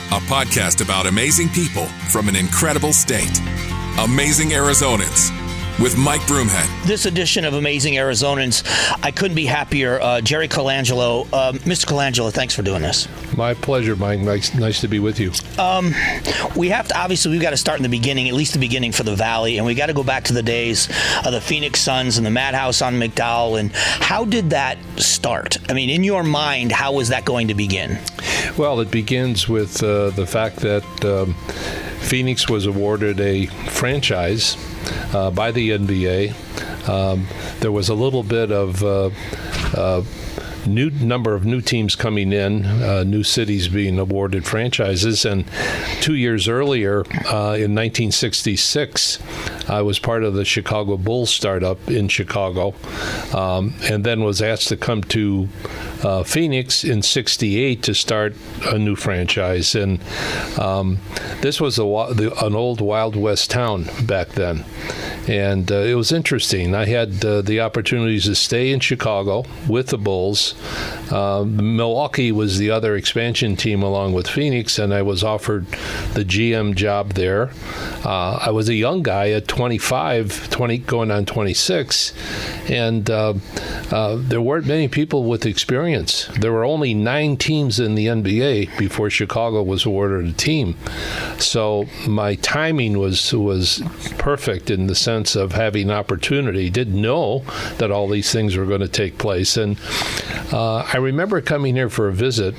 a podcast about amazing people from an incredible state. Amazing Arizonans with Mike Broomhead. This edition of Amazing Arizonans, I couldn't be happier. Jerry Colangelo. Mr. Colangelo, thanks for doing this. My pleasure, Mike. Nice to be with you. We've got to start in the beginning, at least the beginning for the Valley, and we got to go back to the days of the Phoenix Suns and the Madhouse on McDowell. And how did that start? I mean, in your mind, how was that going to begin? Well, it begins with the fact that Phoenix was awarded a franchise by the NBA. There was a little bit of number of new teams coming in, new cities being awarded franchises. And 2 years earlier, in 1966, I was part of the Chicago Bulls startup in Chicago, and then was asked to come to Phoenix in 68 to start a new franchise. And this was an old Wild West town back then. And it was interesting. I had the opportunities to stay in Chicago with the Bulls. Milwaukee was the other expansion team along with Phoenix, and I was offered the GM job there. I was a young guy at 25, going on 26, and there weren't many people with experience. There were only 9 teams in the NBA before Chicago was awarded a team. So my timing was perfect in the sense of having opportunity. Didn't know that all these things were going to take place. And I remember coming here for a visit,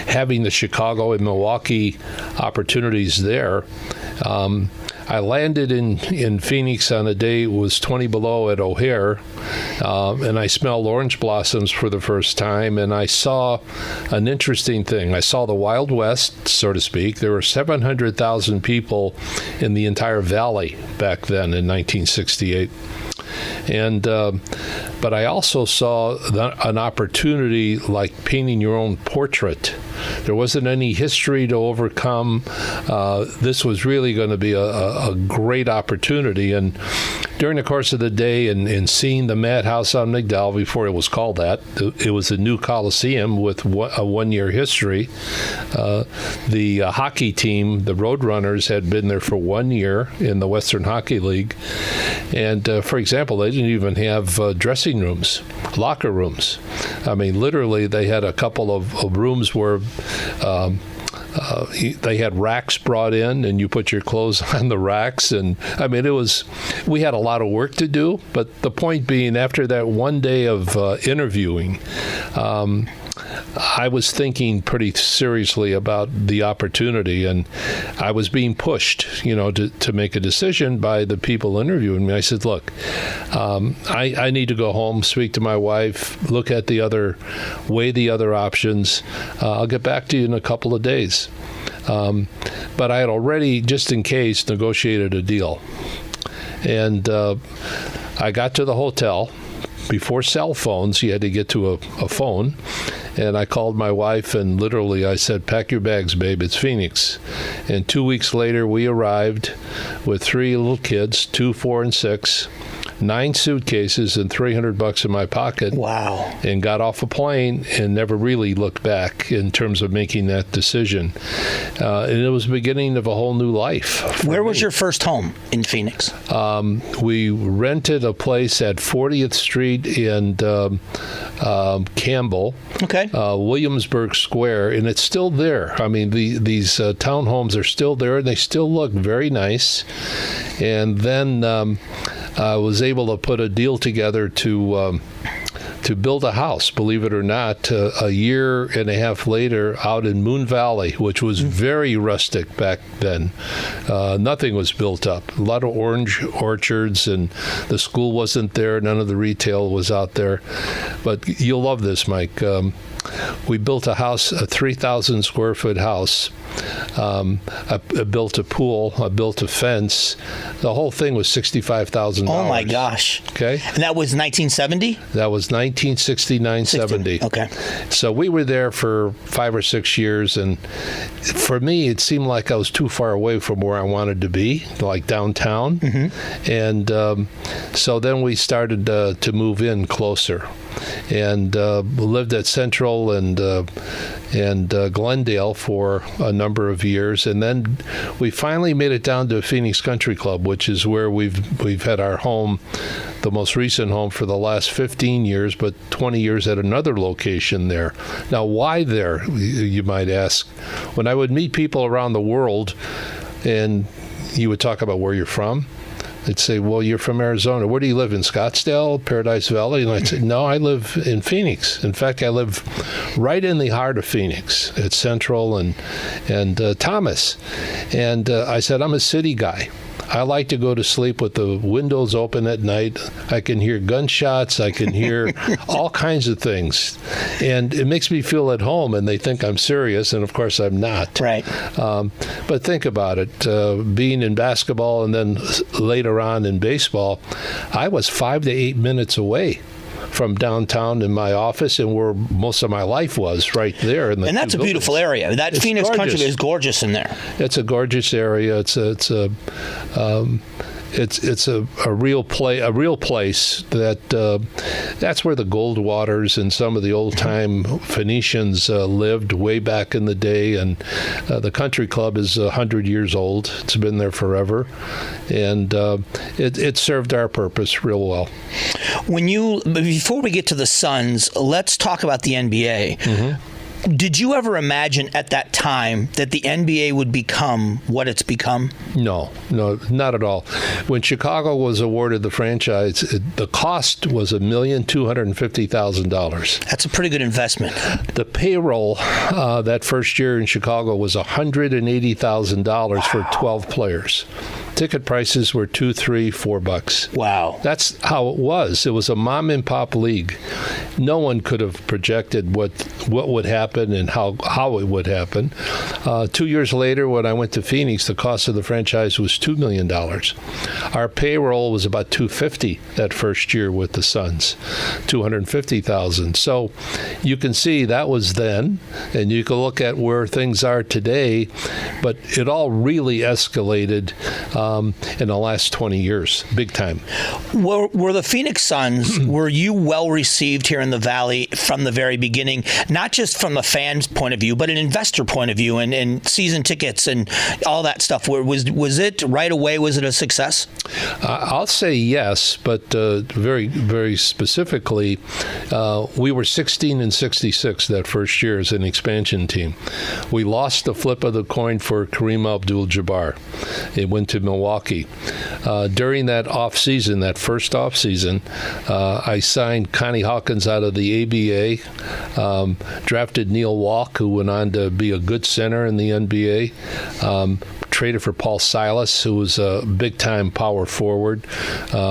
having the Chicago and Milwaukee opportunities there. I landed in Phoenix on a day it was 20 below at O'Hare, and I smelled orange blossoms for the first time, and I saw an interesting thing. I saw the Wild West, so to speak. There were 700,000 people in the entire valley back then in 1968. And but I also saw an opportunity like painting your own portrait. There wasn't any history to overcome. This was really going to be a great opportunity. And during the course of the day and seeing the Madhouse on McDowell, before it was called that, it was a new Coliseum with a one-year history. The hockey team, the Roadrunners, had been there for 1 year in the Western Hockey League. And, for example, they didn't even have dressing rooms, locker rooms. I mean, literally, they had a couple of rooms where they had racks brought in, and you put your clothes on the racks. And I mean, we had a lot of work to do. But the point being, after that 1 day of interviewing, I was thinking pretty seriously about the opportunity, and I was being pushed, to make a decision by the people interviewing me. I said, look, I need to go home, speak to my wife, weigh the other options. I'll get back to you in a couple of days. But I had already, just in case, negotiated a deal. And I got to the hotel. Before cell phones, you had to get to a phone. And I called my wife, and literally I said, pack your bags, babe, it's Phoenix. And 2 weeks later, we arrived with 3 little kids, 2, 4, and 6, 9 suitcases, and $300 in my pocket. Wow. And got off a plane and never really looked back in terms of making that decision. And it was the beginning of a whole new life. Where was your first home in Phoenix? We rented a place at 40th Street in Campbell. Okay. Williamsburg Square, and it's still there. I mean, these townhomes are still there, and they still look very nice. And then I was able to put a deal together to build a house, believe it or not, a year and a half later out in Moon Valley, which was very rustic back then. Nothing was built up. A lot of orange orchards, and the school wasn't there. None of the retail was out there. But you'll love this, Mike. We built a house, a 3,000 square foot house. I built a pool. I built a fence. The whole thing was $65,000. Oh my gosh! Okay, and that was 1970. That was 1969, 70. Okay. So we were there for 5 or 6 years, and for me, it seemed like I was too far away from where I wanted to be, like downtown. Mm-hmm. And so then we started to move in closer, and lived at Central, and and Glendale for a number of years, and then we finally made it down to Phoenix Country Club, which is where we've had our home, the most recent home, for the last 15 years, but 20 years at another location there. Now, why there, you might ask? When I would meet people around the world and you would talk about where you're from, they'd say, well, you're from Arizona. Where do you live, in Scottsdale, Paradise Valley? And I'd say, no, I live in Phoenix. In fact, I live right in the heart of Phoenix at Central and Thomas. And I said, I'm a city guy. I like to go to sleep with the windows open at night. I can hear gunshots. I can hear all kinds of things. And it makes me feel at home, and they think I'm serious, and of course I'm not. Right. But think about it. Being in basketball and then later on in baseball, I was 5 to 8 minutes away from downtown in my office, and where most of my life was, right there. And that's a beautiful area. That Phoenix Country is gorgeous in there. It's a gorgeous area. It's a real place that's where the Goldwaters and some of the old time Phoenicians lived way back in the day. And the country club is 100 years old. It's been there forever, and it served our purpose real well. Before we get to the Suns, let's talk about the NBA. Mm-hmm. Did you ever imagine at that time that the NBA would become what it's become? No, not at all. When Chicago was awarded the franchise, the cost was $1,250,000. That's a pretty good investment. The payroll that first year in Chicago was $180,000 for 12 players. Ticket prices were $2, $3, $4. Wow. That's how it was. It was a mom and pop league. No one could have projected what would happen and how it would happen. 2 years later, when I went to Phoenix, the cost of the franchise was $2 million. Our payroll was about $250 that first year with the Suns, $250,000. So you can see that was then, and you can look at where things are today, but it all really escalated in the last 20 years, big time. Were the Phoenix Suns, were you well received here in the Valley from the very beginning, not just from a fan's point of view, but an investor point of view and season tickets and all that stuff? Was it right away, was it a success? I'll say yes, but very, very specifically, we were 16-66 that first year as an expansion team. We lost the flip of the coin for Kareem Abdul-Jabbar. It went to Milwaukee. During that offseason, that first offseason, I signed Connie Hawkins out of the ABA, drafted Neil Walk, who went on to be a good center in the NBA, traded for Paul Silas, who was a big-time power forward.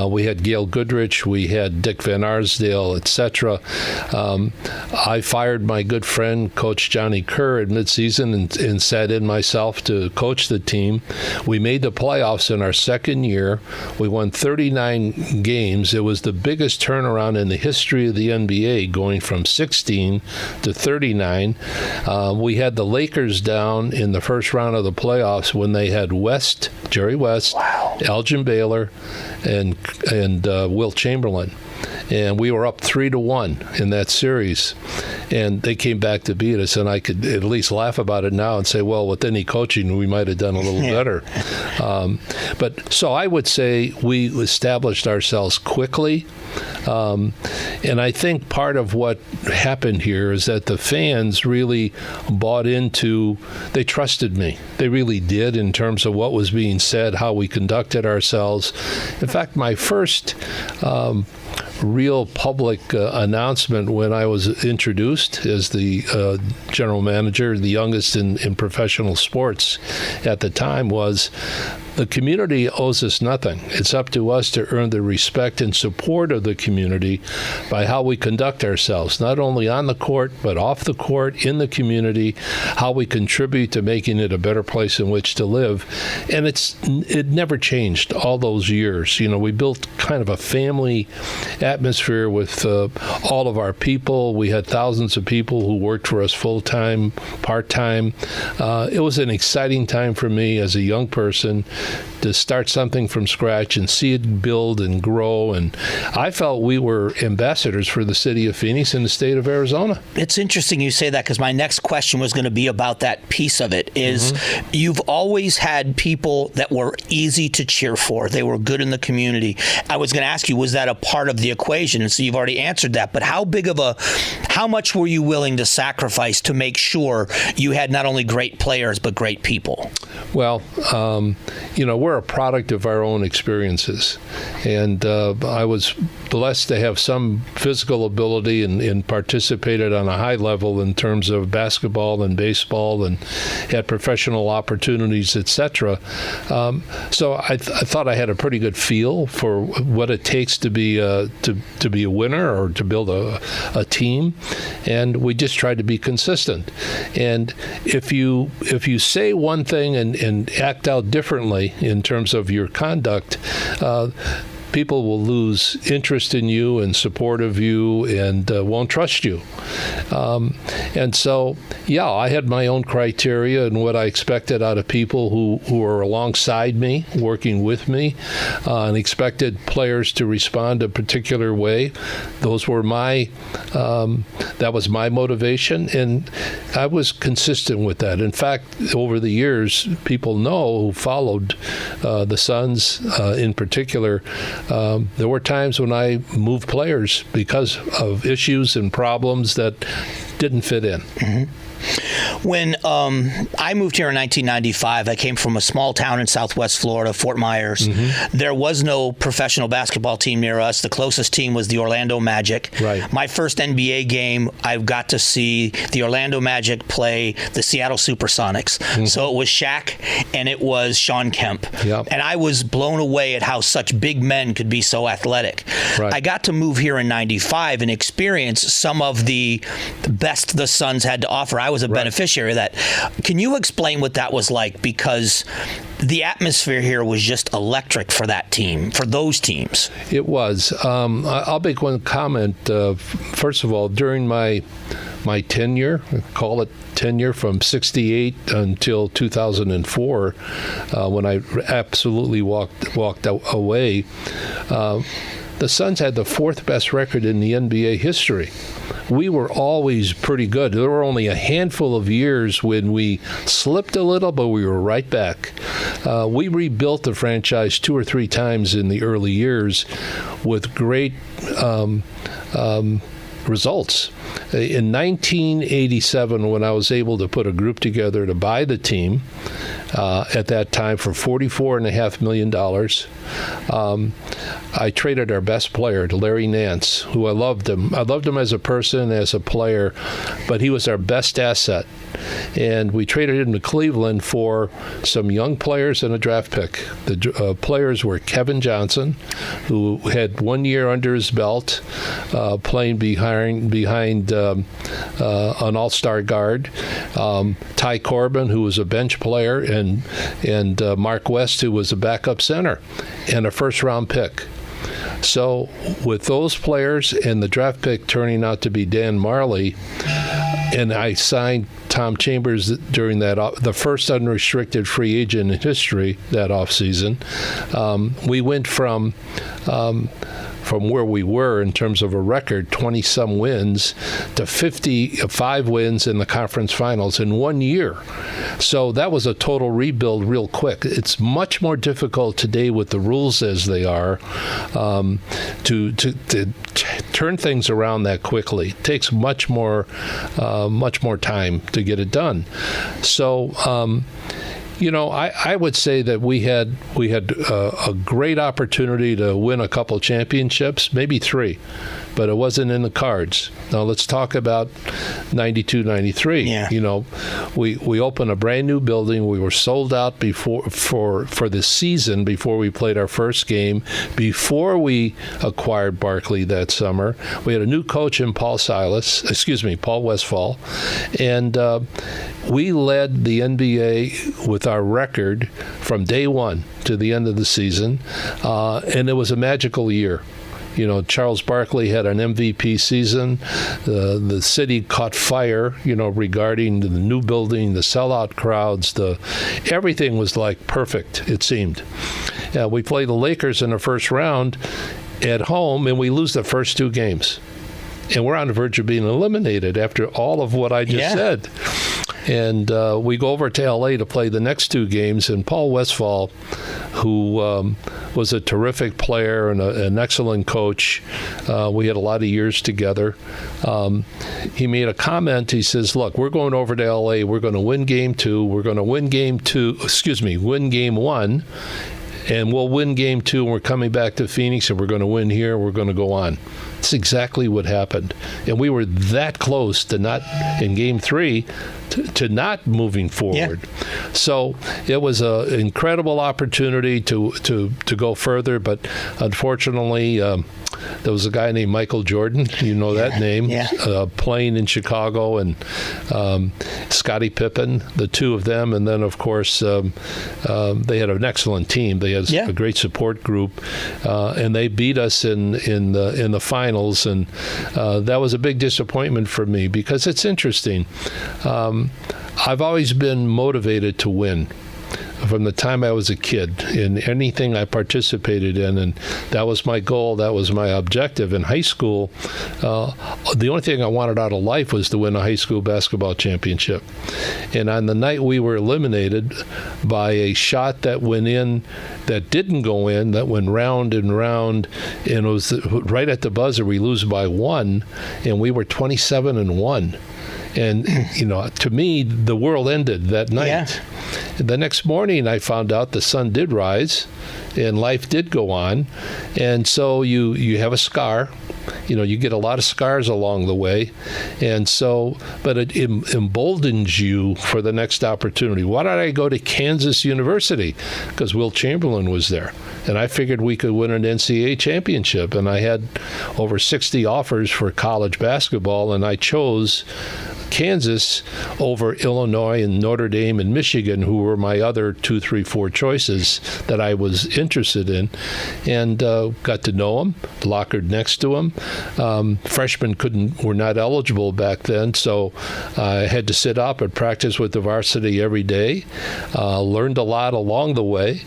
We had Gail Goodrich, we had Dick Van Arsdale, etc. I fired my good friend, Coach Johnny Kerr, at midseason and sat in myself to coach the team. We made the playoffs in our second year. We won 39 games. It was the biggest turnaround in the history of the NBA, going from 16 to 39. We had the Lakers down in the first round of the playoffs when they had Jerry West, wow, Elgin Baylor, and Wilt Chamberlain. And we were up 3-1 in that series. And they came back to beat us, and I could at least laugh about it now and say, well, with any coaching, we might have done a little better. But so I would say we established ourselves quickly. And I think part of what happened here is that the fans really bought into, they trusted me. They really did in terms of what was being said, how we conducted ourselves. In fact, my first real public announcement when I was introduced as the general manager, the youngest in professional sports at the time, was the community owes us nothing. It's up to us to earn the respect and support of the community by how we conduct ourselves, not only on the court, but off the court, in the community, how we contribute to making it a better place in which to live. And it never changed all those years. You know, we built kind of a family atmosphere with all of our people. We had thousands of people who worked for us full-time, part-time. It was an exciting time for me as a young person to start something from scratch and see it build and grow. And I felt we were ambassadors for the city of Phoenix and the state of Arizona. It's interesting you say that, because my next question was going to be about that piece of it. Is you've always had people that were easy to cheer for. They were good in the community. I was going to ask you, was that a part of the equation? And so you've already answered that. But how much were you willing to sacrifice to make sure you had not only great players but great people? Well, we're a product of our own experiences. And I was blessed to have some physical ability and participated on a high level in terms of basketball and baseball and had professional opportunities, etc. So I thought I had a pretty good feel for what it takes to be a winner or to build a team, and we just tried to be consistent. And if you say one thing and act out differently in terms of your conduct, people will lose interest in you and support of you and won't trust you. And so, I had my own criteria and what I expected out of people who were alongside me, working with me, and expected players to respond a particular way. Those were that was my motivation, and I was consistent with that. In fact, over the years, people know who followed the Suns in particular, there were times when I moved players because of issues and problems that didn't fit in. When I moved here in 1995, I came from a small town in southwest Florida, Fort Myers. There was no professional basketball team near us. The closest team was the Orlando Magic. Right. My first NBA game, I got to see the Orlando Magic play the Seattle Supersonics. So it was Shaq and it was Sean Kemp. Yep. And I was blown away at how such big men could be so athletic. Right. I got to move here in 95 and experience some of the best the Suns had to offer. I was a beneficiary of that. Can you explain what that was like? Because the atmosphere here was just electric for that team, for those teams. It was. I'll make one comment. First of all, during my tenure, call it tenure, from 68 until 2004, when I absolutely walked away, the Suns had the fourth best record in the NBA history. We were always pretty good. There were only a handful of years when we slipped a little, but we were right back. We rebuilt the franchise 2 or 3 times in the early years with great results. In 1987, when I was able to put a group together to buy the team, at that time for $44.5 million, I traded our best player to Larry Nance, who I loved him. I loved him as a person, as a player, but he was our best asset. And we traded him to Cleveland for some young players and a draft pick. The players were Kevin Johnson, who had 1 year under his belt, playing behind an all-star guard, Ty Corbin, who was a bench player, and Mark West, who was a backup center, and a first-round pick. So with those players and the draft pick turning out to be Dan Marley, and I signed Tom Chambers during the first unrestricted free agent in history that offseason, we went from where we were in terms of a record, 20-some wins, to 55 wins in the conference finals in 1 year. So that was a total rebuild real quick. It's much more difficult today with the rules as they are to turn things around that quickly. It takes much more time to get it done. So I would say that we had a great opportunity to win a couple championships, maybe 3, but it wasn't in the cards. Now let's talk about 92, 93. Yeah. We opened a brand new building. We were sold out for the season before we played our first game, before we acquired Barkley that summer. We had a new coach in Paul Westphal, and we led the NBA with our record from day one to the end of the season, and it was a magical year. Charles Barkley had an MVP season. The city caught fire, regarding the new building, the sellout crowds, everything was like perfect, it seemed. We play the Lakers in the first round at home, and we lose the first 2 games. And we're on the verge of being eliminated after all of what I just said. And we go over to L.A. to play the next 2 games, and Paul Westphal, who was a terrific player and an excellent coach, we had a lot of years together, he made a comment. He says, look, we're going over to L.A., we're going to win game 2, we're going to win game 1, and we'll win game 2, and we're coming back to Phoenix, and we're going to win here, we're going to go on. That's exactly what happened. And we were that close to not, in game 3, to not moving forward. Yeah. So it was an incredible opportunity to go further, but unfortunately, there was a guy named Michael Jordan, that name, playing in Chicago, and Scottie Pippen, the 2 of them, and then of course they had an excellent team. They had a great support group, and they beat us in the finals, and that was a big disappointment for me, because it's interesting. I've always been motivated to win from the time I was a kid in anything I participated in, and that was my goal, that was my objective. In high school, the only thing I wanted out of life was to win a high school basketball championship. And on the night we were eliminated by a shot that went in, that didn't go in, that went round and round, and it was right at the buzzer, we lose by 1, and we were 27-1. And, to me, the world ended that night. Yeah. The next morning, I found out the sun did rise and life did go on. And so you have a scar. You get a lot of scars along the way. And so, but it emboldens you for the next opportunity. Why did I go to Kansas University? Because Will Chamberlain was there. And I figured we could win an NCAA championship. And I had over 60 offers for college basketball, and I chose Kansas over Illinois and Notre Dame and Michigan, who were my other 2, 3, 4 choices that I was interested in, and got to know them, lockered next to them. Freshmen were not eligible back then, so I had to sit up and practice with the varsity every day. Learned a lot along the way,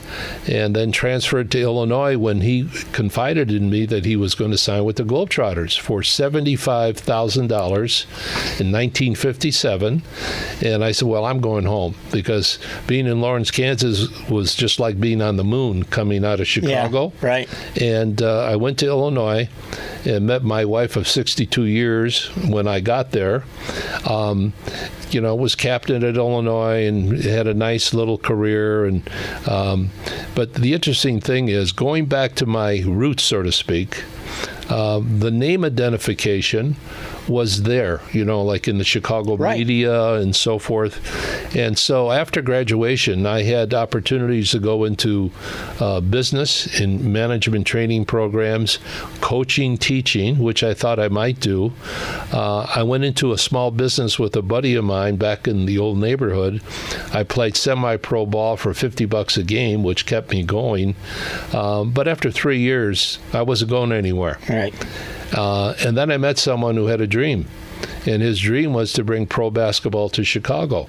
and then transferred to Illinois when he confided in me that he was going to sign with the Globetrotters for $75,000 in 1957. And I said, well, I'm going home, because being in Lawrence, Kansas was just like being on the moon coming out of Chicago. Yeah, right. And I went to Illinois and met my wife of 62 years when I got there. Was captain at Illinois and had a nice little career. And but the interesting thing is, going back to my roots, so to speak, the name identification was there, like in the Chicago media and so forth. And so after graduation, I had opportunities to go into business and management training programs, coaching, teaching, which I thought I might do. I went into a small business with a buddy of mine back in the old neighborhood. I played semi-pro ball for $50 a game, which kept me going. But after 3 years, I wasn't going anywhere. Right. And then I met someone who had a dream, and his dream was to bring pro basketball to Chicago.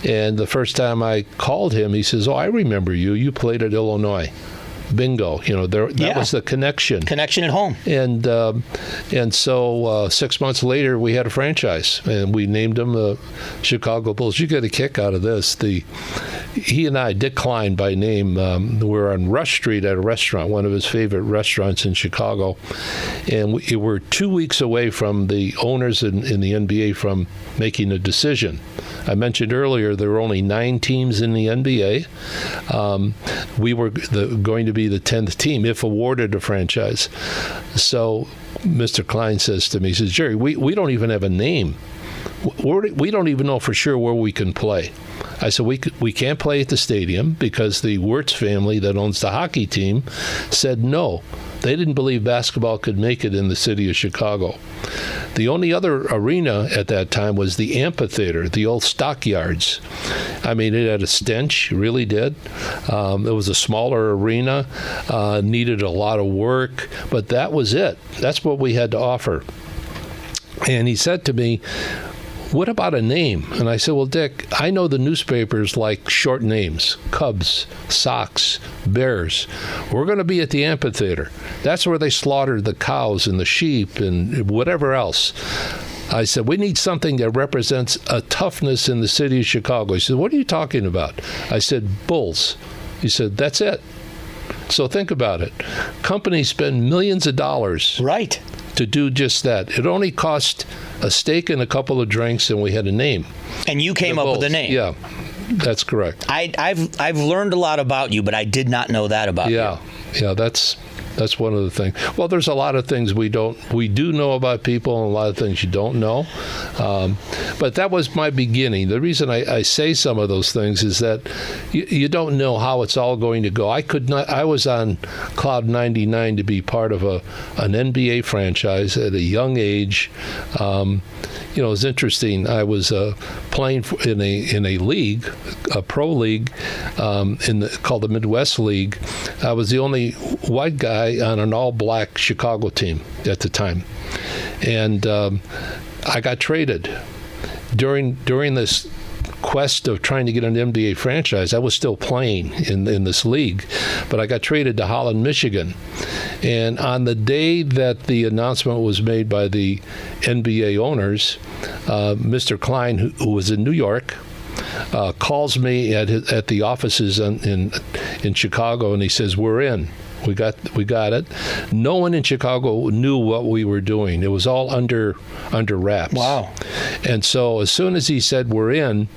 And the first time I called him, he says, "Oh, I remember you. You played at Illinois." Bingo. That was the connection. Connection at home. And so 6 months later, we had a franchise, and we named them the Chicago Bulls. You get a kick out of this. He and I, Dick Klein by name, were on Rush Street at a restaurant, one of his favorite restaurants in Chicago, and we were 2 weeks away from the owners in the NBA from making a decision. I mentioned earlier there were only 9 teams in the NBA. We were going to be the 10th team if awarded a franchise. So Mr. Klein says to me, he says, "Jerry, we don't even have a name. We don't even know for sure where we can play." I said, we can't play at the stadium because the Wirtz family that owns the hockey team said no. They didn't believe basketball could make it in the city of Chicago. The only other arena at that time was the amphitheater, the old stockyards. I mean, it had a stench, really did. It was a smaller arena, needed a lot of work, but that was it. That's what we had to offer. And he said to me, what about a name? And I said, well, Dick, I know the newspapers like short names, Cubs, Sox, Bears. We're going to be at the amphitheater. That's where they slaughtered the cows and the sheep and whatever else. I said, we need something that represents a toughness in the city of Chicago. He said, what are you talking about? I said, Bulls. He said, that's it. So think about it. Companies spend millions of dollars right to do just that. It only cost a steak and a couple of drinks, and we had a name. And you came up with a name. Yeah, that's correct. I've learned a lot about you, but I did not know that about you. Yeah, that's one of the things. Well, there's a lot of things we do know about people, and a lot of things you don't know. But that was my beginning. The reason I say some of those things is that you don't know how it's all going to go. I was on Cloud 99 to be part of an NBA franchise at a young age. It was interesting. I was playing in a league, a pro league, called the Midwest League. I was the only white guy on an all-black Chicago team at the time, and I got traded during this quest of trying to get an NBA franchise. I was still playing in this league, but I got traded to Holland, Michigan. And on the day that the announcement was made by the NBA owners, Mr. Klein, who was in New York, calls me at the offices in Chicago, and he says, "We're in. We got it." No one in Chicago knew what we were doing. It was all under wraps. Wow. And so as soon as he said we're in,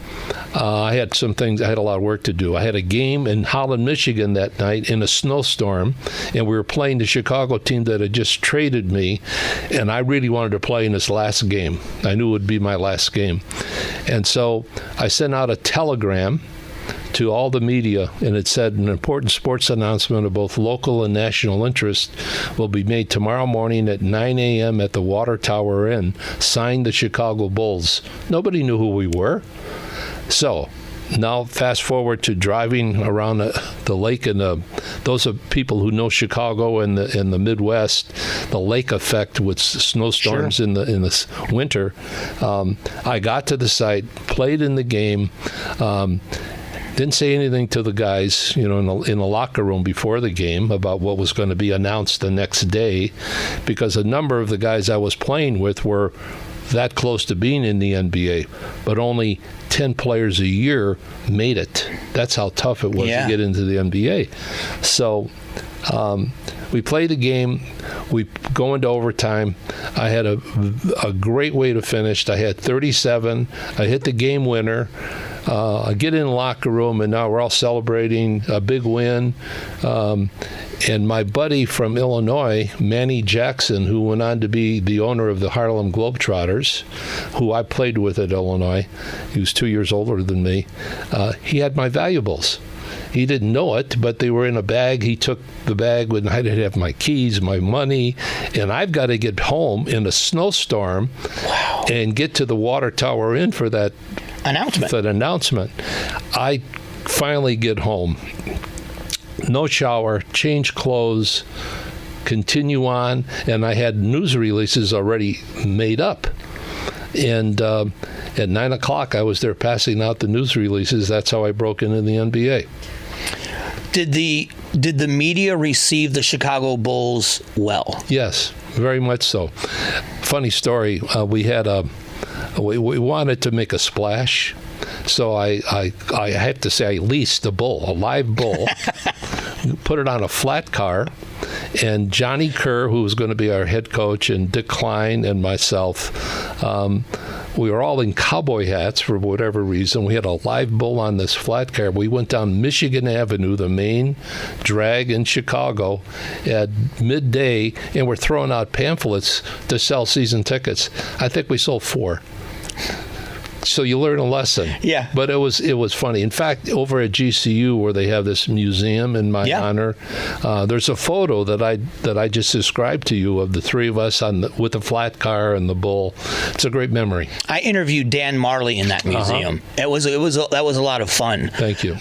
I had some things. I had a lot of work to do. I had a game in Holland, Michigan that night in a snowstorm, and we were playing the Chicago team that had just traded me, and I really wanted to play in this last game. I knew it would be my last game. And so I sent out a telegram to all the media, and it said an important sports announcement of both local and national interest will be made tomorrow morning at 9 a.m. at the Water Tower Inn. Signed, the Chicago Bulls. Nobody knew who we were. So now fast forward to driving around the lake, and those are people who know Chicago and the Midwest, the lake effect with snowstorms. Sure. in the winter. I got to the site, played in the game. Didn't say anything to the guys, in the locker room before the game about what was going to be announced the next day, because a number of the guys I was playing with were that close to being in the NBA, but only 10 players a year made it. That's how tough it was to get into the NBA. So we play the game. We go into overtime. I had a great way to finish. I had 37. I hit the game winner. I get in the locker room, and now we're all celebrating a big win. And my buddy from Illinois, Manny Jackson, who went on to be the owner of the Harlem Globetrotters, who I played with at Illinois, he was 2 years older than me, he had my valuables. He didn't know it, but they were in a bag. He took the bag when I didn't have my keys, my money, and I've got to get home in a snowstorm. Wow. And get to the Water Tower Inn for that announcement. I finally get home. No shower, change clothes, continue on, and I had news releases already made up. And at 9 o'clock, I was there passing out the news releases. That's how I broke into the NBA. Did the media receive the Chicago Bulls well? Yes, very much so. Funny story. We had we wanted to make a splash, so I have to say I leased a live bull, put it on a flat car, and Johnny Kerr, who was going to be our head coach, and Dick Klein and myself, we were all in cowboy hats for whatever reason. We had a live bull on this flat car. We went down Michigan Avenue, the main drag in Chicago, at midday, and we're throwing out pamphlets to sell season tickets. I think we sold 4. So you learn a lesson. Yeah. But it was funny. In fact, over at GCU, where they have this museum in my honor, there's a photo that I just described to you of the three of us with the flat car and the bull. It's a great memory. I interviewed Dan Marley in that museum. That was a lot of fun. Thank you.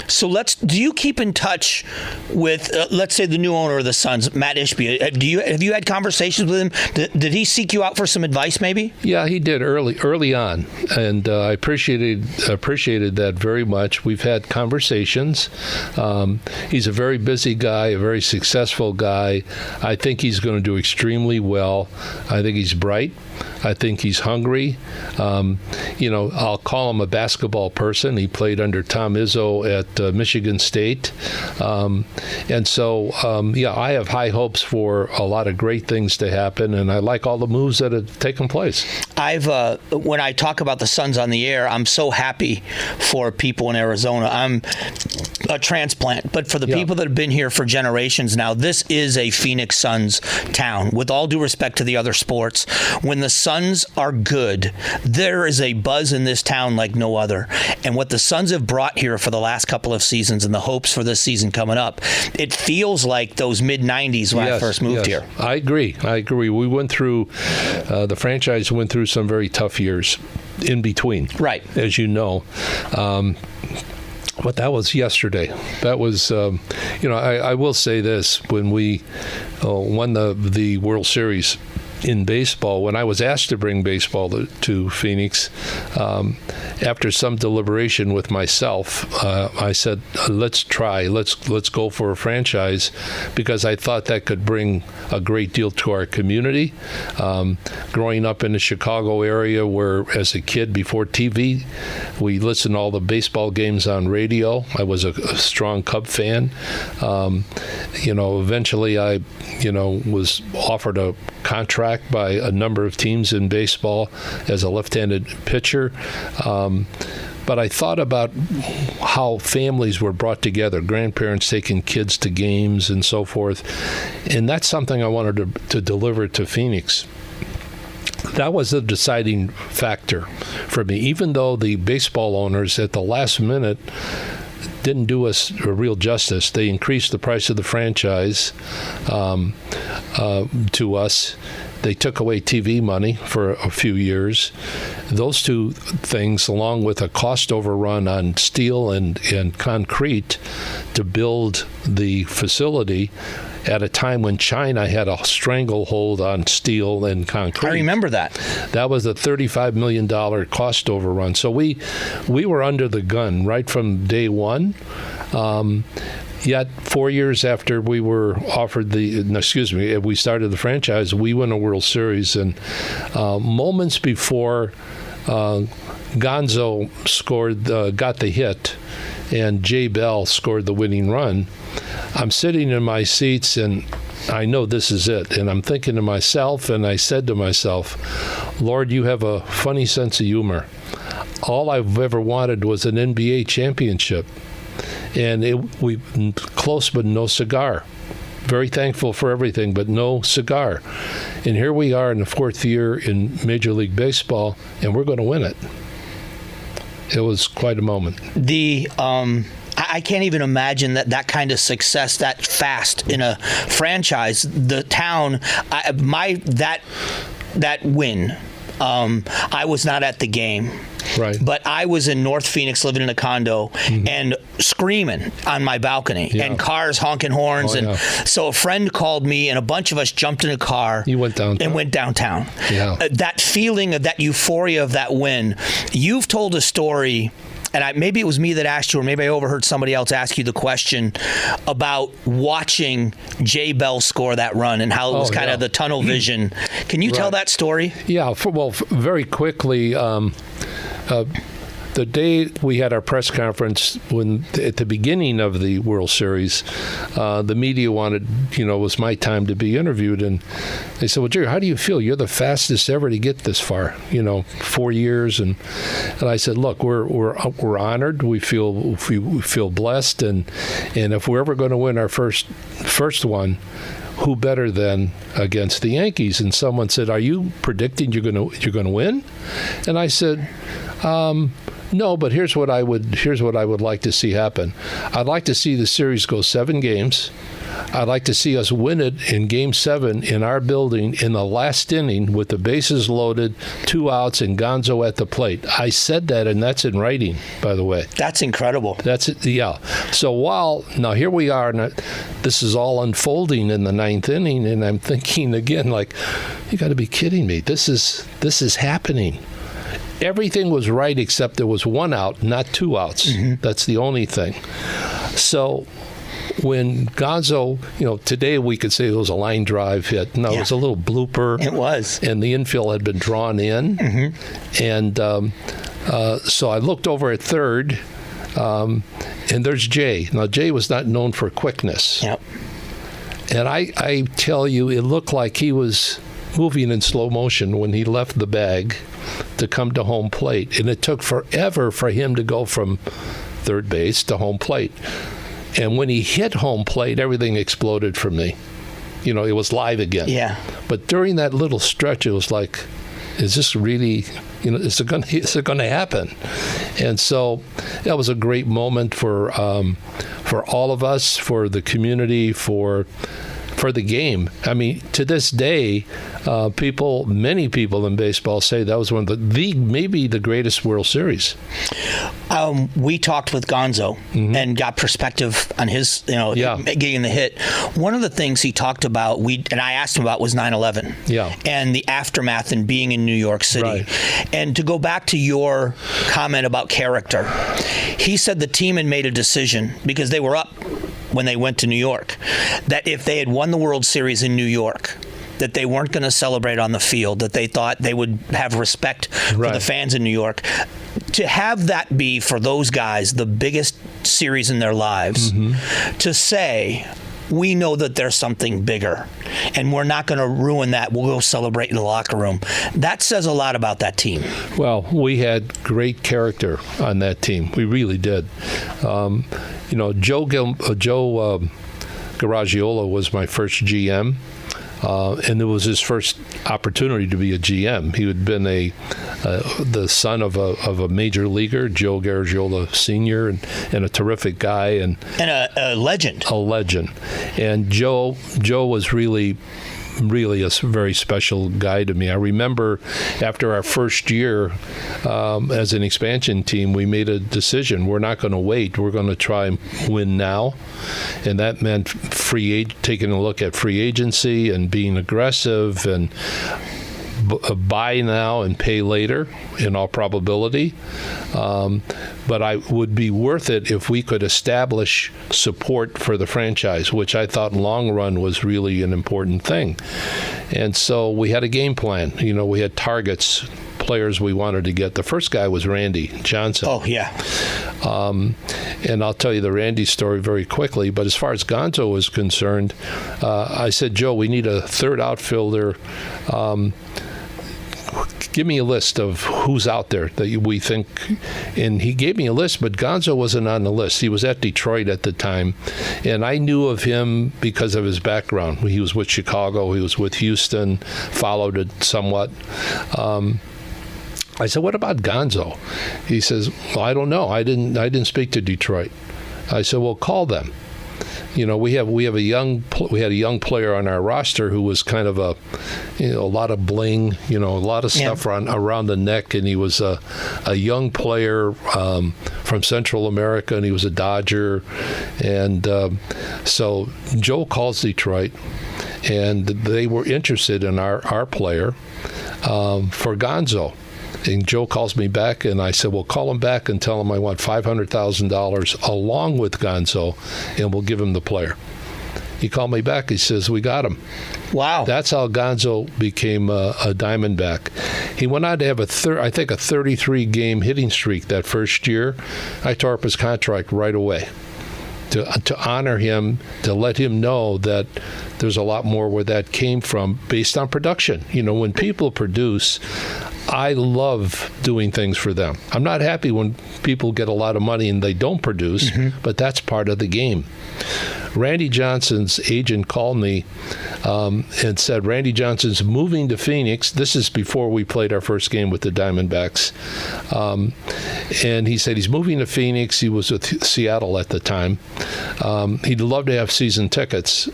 So do you keep in touch with, let's say, the new owner of the Suns, Matt Ishbia? Have you had conversations with him? Did he seek you out for some advice, maybe? Yeah, he did early on, and I appreciated that very much. We've had conversations. He's a very busy guy, a very successful guy. I think he's going to do extremely well. I think he's bright. I think he's hungry. I'll call him a basketball person. He played under Tom Izzo at Michigan State. And so, I have high hopes for a lot of great things to happen, and I like all the moves that have taken place. When I talk about the Suns on the air, I'm so happy for people in Arizona. I'm a transplant, but for the people that have been here for generations now, this is a Phoenix Suns town. With all due respect to the other sports, when the Suns are good, there is a buzz in this town like no other. And what the Suns have brought here for the last couple of seasons and the hopes for this season coming up, it feels like those mid-'90s when I first moved here. I agree. We went through, the franchise went through some very tough years in between. Right. As you know. But that was yesterday. That was, I will say this. When we won the World Series in baseball, when I was asked to bring baseball to Phoenix, after some deliberation with myself, I said, let's go for a franchise, because I thought that could bring a great deal to our community. Growing up in the Chicago area, where as a kid before TV, we listened to all the baseball games on radio. I was a strong Cub fan. Eventually I, was offered a contract by a number of teams in baseball as a left-handed pitcher. But I thought about how families were brought together, grandparents taking kids to games and so forth. And that's something I wanted to deliver to Phoenix. That was the deciding factor for me, even though the baseball owners at the last minute didn't do us a real justice. They increased the price of the franchise to us. They took away TV money for a few years. Those two things, along with a cost overrun on steel and concrete to build the facility at a time when China had a stranglehold on steel and concrete. I remember that. That was a $35 million cost overrun. So we were under the gun right from day one. Yet 4 years after we were offered we started the franchise, we won a World Series. And moments before Gonzo got the hit, and Jay Bell scored the winning run, I'm sitting in my seats and I know this is it. And I'm thinking to myself, and I said to myself, Lord, you have a funny sense of humor. All I've ever wanted was an NBA championship. And we close, but no cigar. Very thankful for everything, but no cigar. And here we are in the fourth year in Major League Baseball, and we're going to win it. It was quite a moment. I can't even imagine that kind of success that fast in a franchise. The town, that win. I was not at the game. Right. But I was in North Phoenix living in a condo and screaming on my balcony and cars honking horns. So a friend called me and a bunch of us jumped in a car. You went downtown. And went downtown. Yeah. That feeling of that euphoria of that win. You've told a story, and maybe it was me that asked you, or maybe I overheard somebody else ask you the question about watching Jay Bell score that run and how it was kind of the tunnel vision. Can you tell that story? Yeah, very quickly. The day we had our press conference, at the beginning of the World Series, the media wanted, was my time to be interviewed, and they said, "Well, Jerry, how do you feel? You're the fastest ever to get this far, 4 years." And I said, "Look, we're honored. We feel blessed, and if we're ever going to win our first one, who better than against the Yankees? And someone said, "Are you predicting you're going to win?" And I said, "No, but here's what I would like to see happen. I'd like to see the series go 7 games. I'd like to see us win it in Game 7 in our building in the last inning with the bases loaded, 2 outs, and Gonzo at the plate." I said that, and that's in writing, by the way. That's incredible. That's it, yeah. So now here we are, and this is all unfolding in the 9th inning, and I'm thinking again, like, you got to be kidding me. This is happening. Everything was right except there was 1 out, not 2 outs. Mm-hmm. That's the only thing. So when Gonzo, today we could say it was a line drive hit. No, It was a little blooper. It was. And the infield had been drawn in. Mm-hmm. And so I looked over at third, and there's Jay. Now, Jay was not known for quickness. Yep. And I tell you, it looked like he was moving in slow motion when he left the bag to come to home plate. And it took forever for him to go from third base to home plate. And when he hit home plate, everything exploded for me. It was live again. Yeah. But during that little stretch, it was like, is this really, is it going to happen? And so that was a great moment for all of us, for the community, for the game. I mean, to this day, many people in baseball say that was one of maybe the greatest World Series. We talked with Gonzo and got perspective on his, getting the hit. One of the things he talked about, and I asked him about, was 9/11. Yeah. And the aftermath and being in New York City. Right. And to go back to your comment about character, he said the team had made a decision because they were up when they went to New York, that if they had won the World Series in New York, that they weren't going to celebrate on the field, that they thought they would have respect for the fans in New York. To have that be, for those guys, the biggest series in their lives, to say, we know that there's something bigger, and we're not going to ruin that. We'll go celebrate in the locker room. That says a lot about that team. Well, we had great character on that team. We really did. Joe Garagiola was my first GM. And it was his first opportunity to be a GM. He had been the son of a major leaguer, Joe Garagiola Sr., and a terrific guy and a legend. A legend. And Joe was really a very special guy to me. I remember after our first year as an expansion team, we made a decision. We're not going to wait. We're going to try and win now. And that meant taking a look at free agency and being aggressive and buy now and pay later in all probability. But I would be worth it if we could establish support for the franchise, which I thought long run was really an important thing. And so we had a game plan. We had targets, players we wanted to get. The first guy was Randy Johnson. Oh, yeah. And I'll tell you the Randy story very quickly. But as far as Gonzo was concerned, I said, Joe, we need a third outfielder. Give me a list of who's out there that we think. And he gave me a list, but Gonzo wasn't on the list. He was at Detroit at the time, and I knew of him because of his background. He was with Chicago, he was with Houston, followed it somewhat. I said, what about Gonzo? He says, well, I don't know. I didn't speak to Detroit. I said, well, call them. We had a young player on our roster who was kind of a lot of bling, a lot of stuff around the neck, and he was a young player from Central America, and he was a Dodger, and so Joe calls Detroit, and they were interested in our player for Gonzo. And Joe calls me back, and I said, well, call him back and tell him I want $500,000 along with Gonzo, and we'll give him the player. He called me back. He says, we got him. Wow. That's how Gonzo became a Diamondback. He went on to have a 33-game hitting streak that first year. I tore up his contract right away to honor him, to let him know that there's a lot more where that came from based on production. When people produce, I love doing things for them. I'm not happy when people get a lot of money and they don't produce, but that's part of the game. Randy Johnson's agent called me and said, Randy Johnson's moving to Phoenix. This is before we played our first game with the Diamondbacks. And he said he's moving to Phoenix. He was with Seattle at the time. He'd love to have season tickets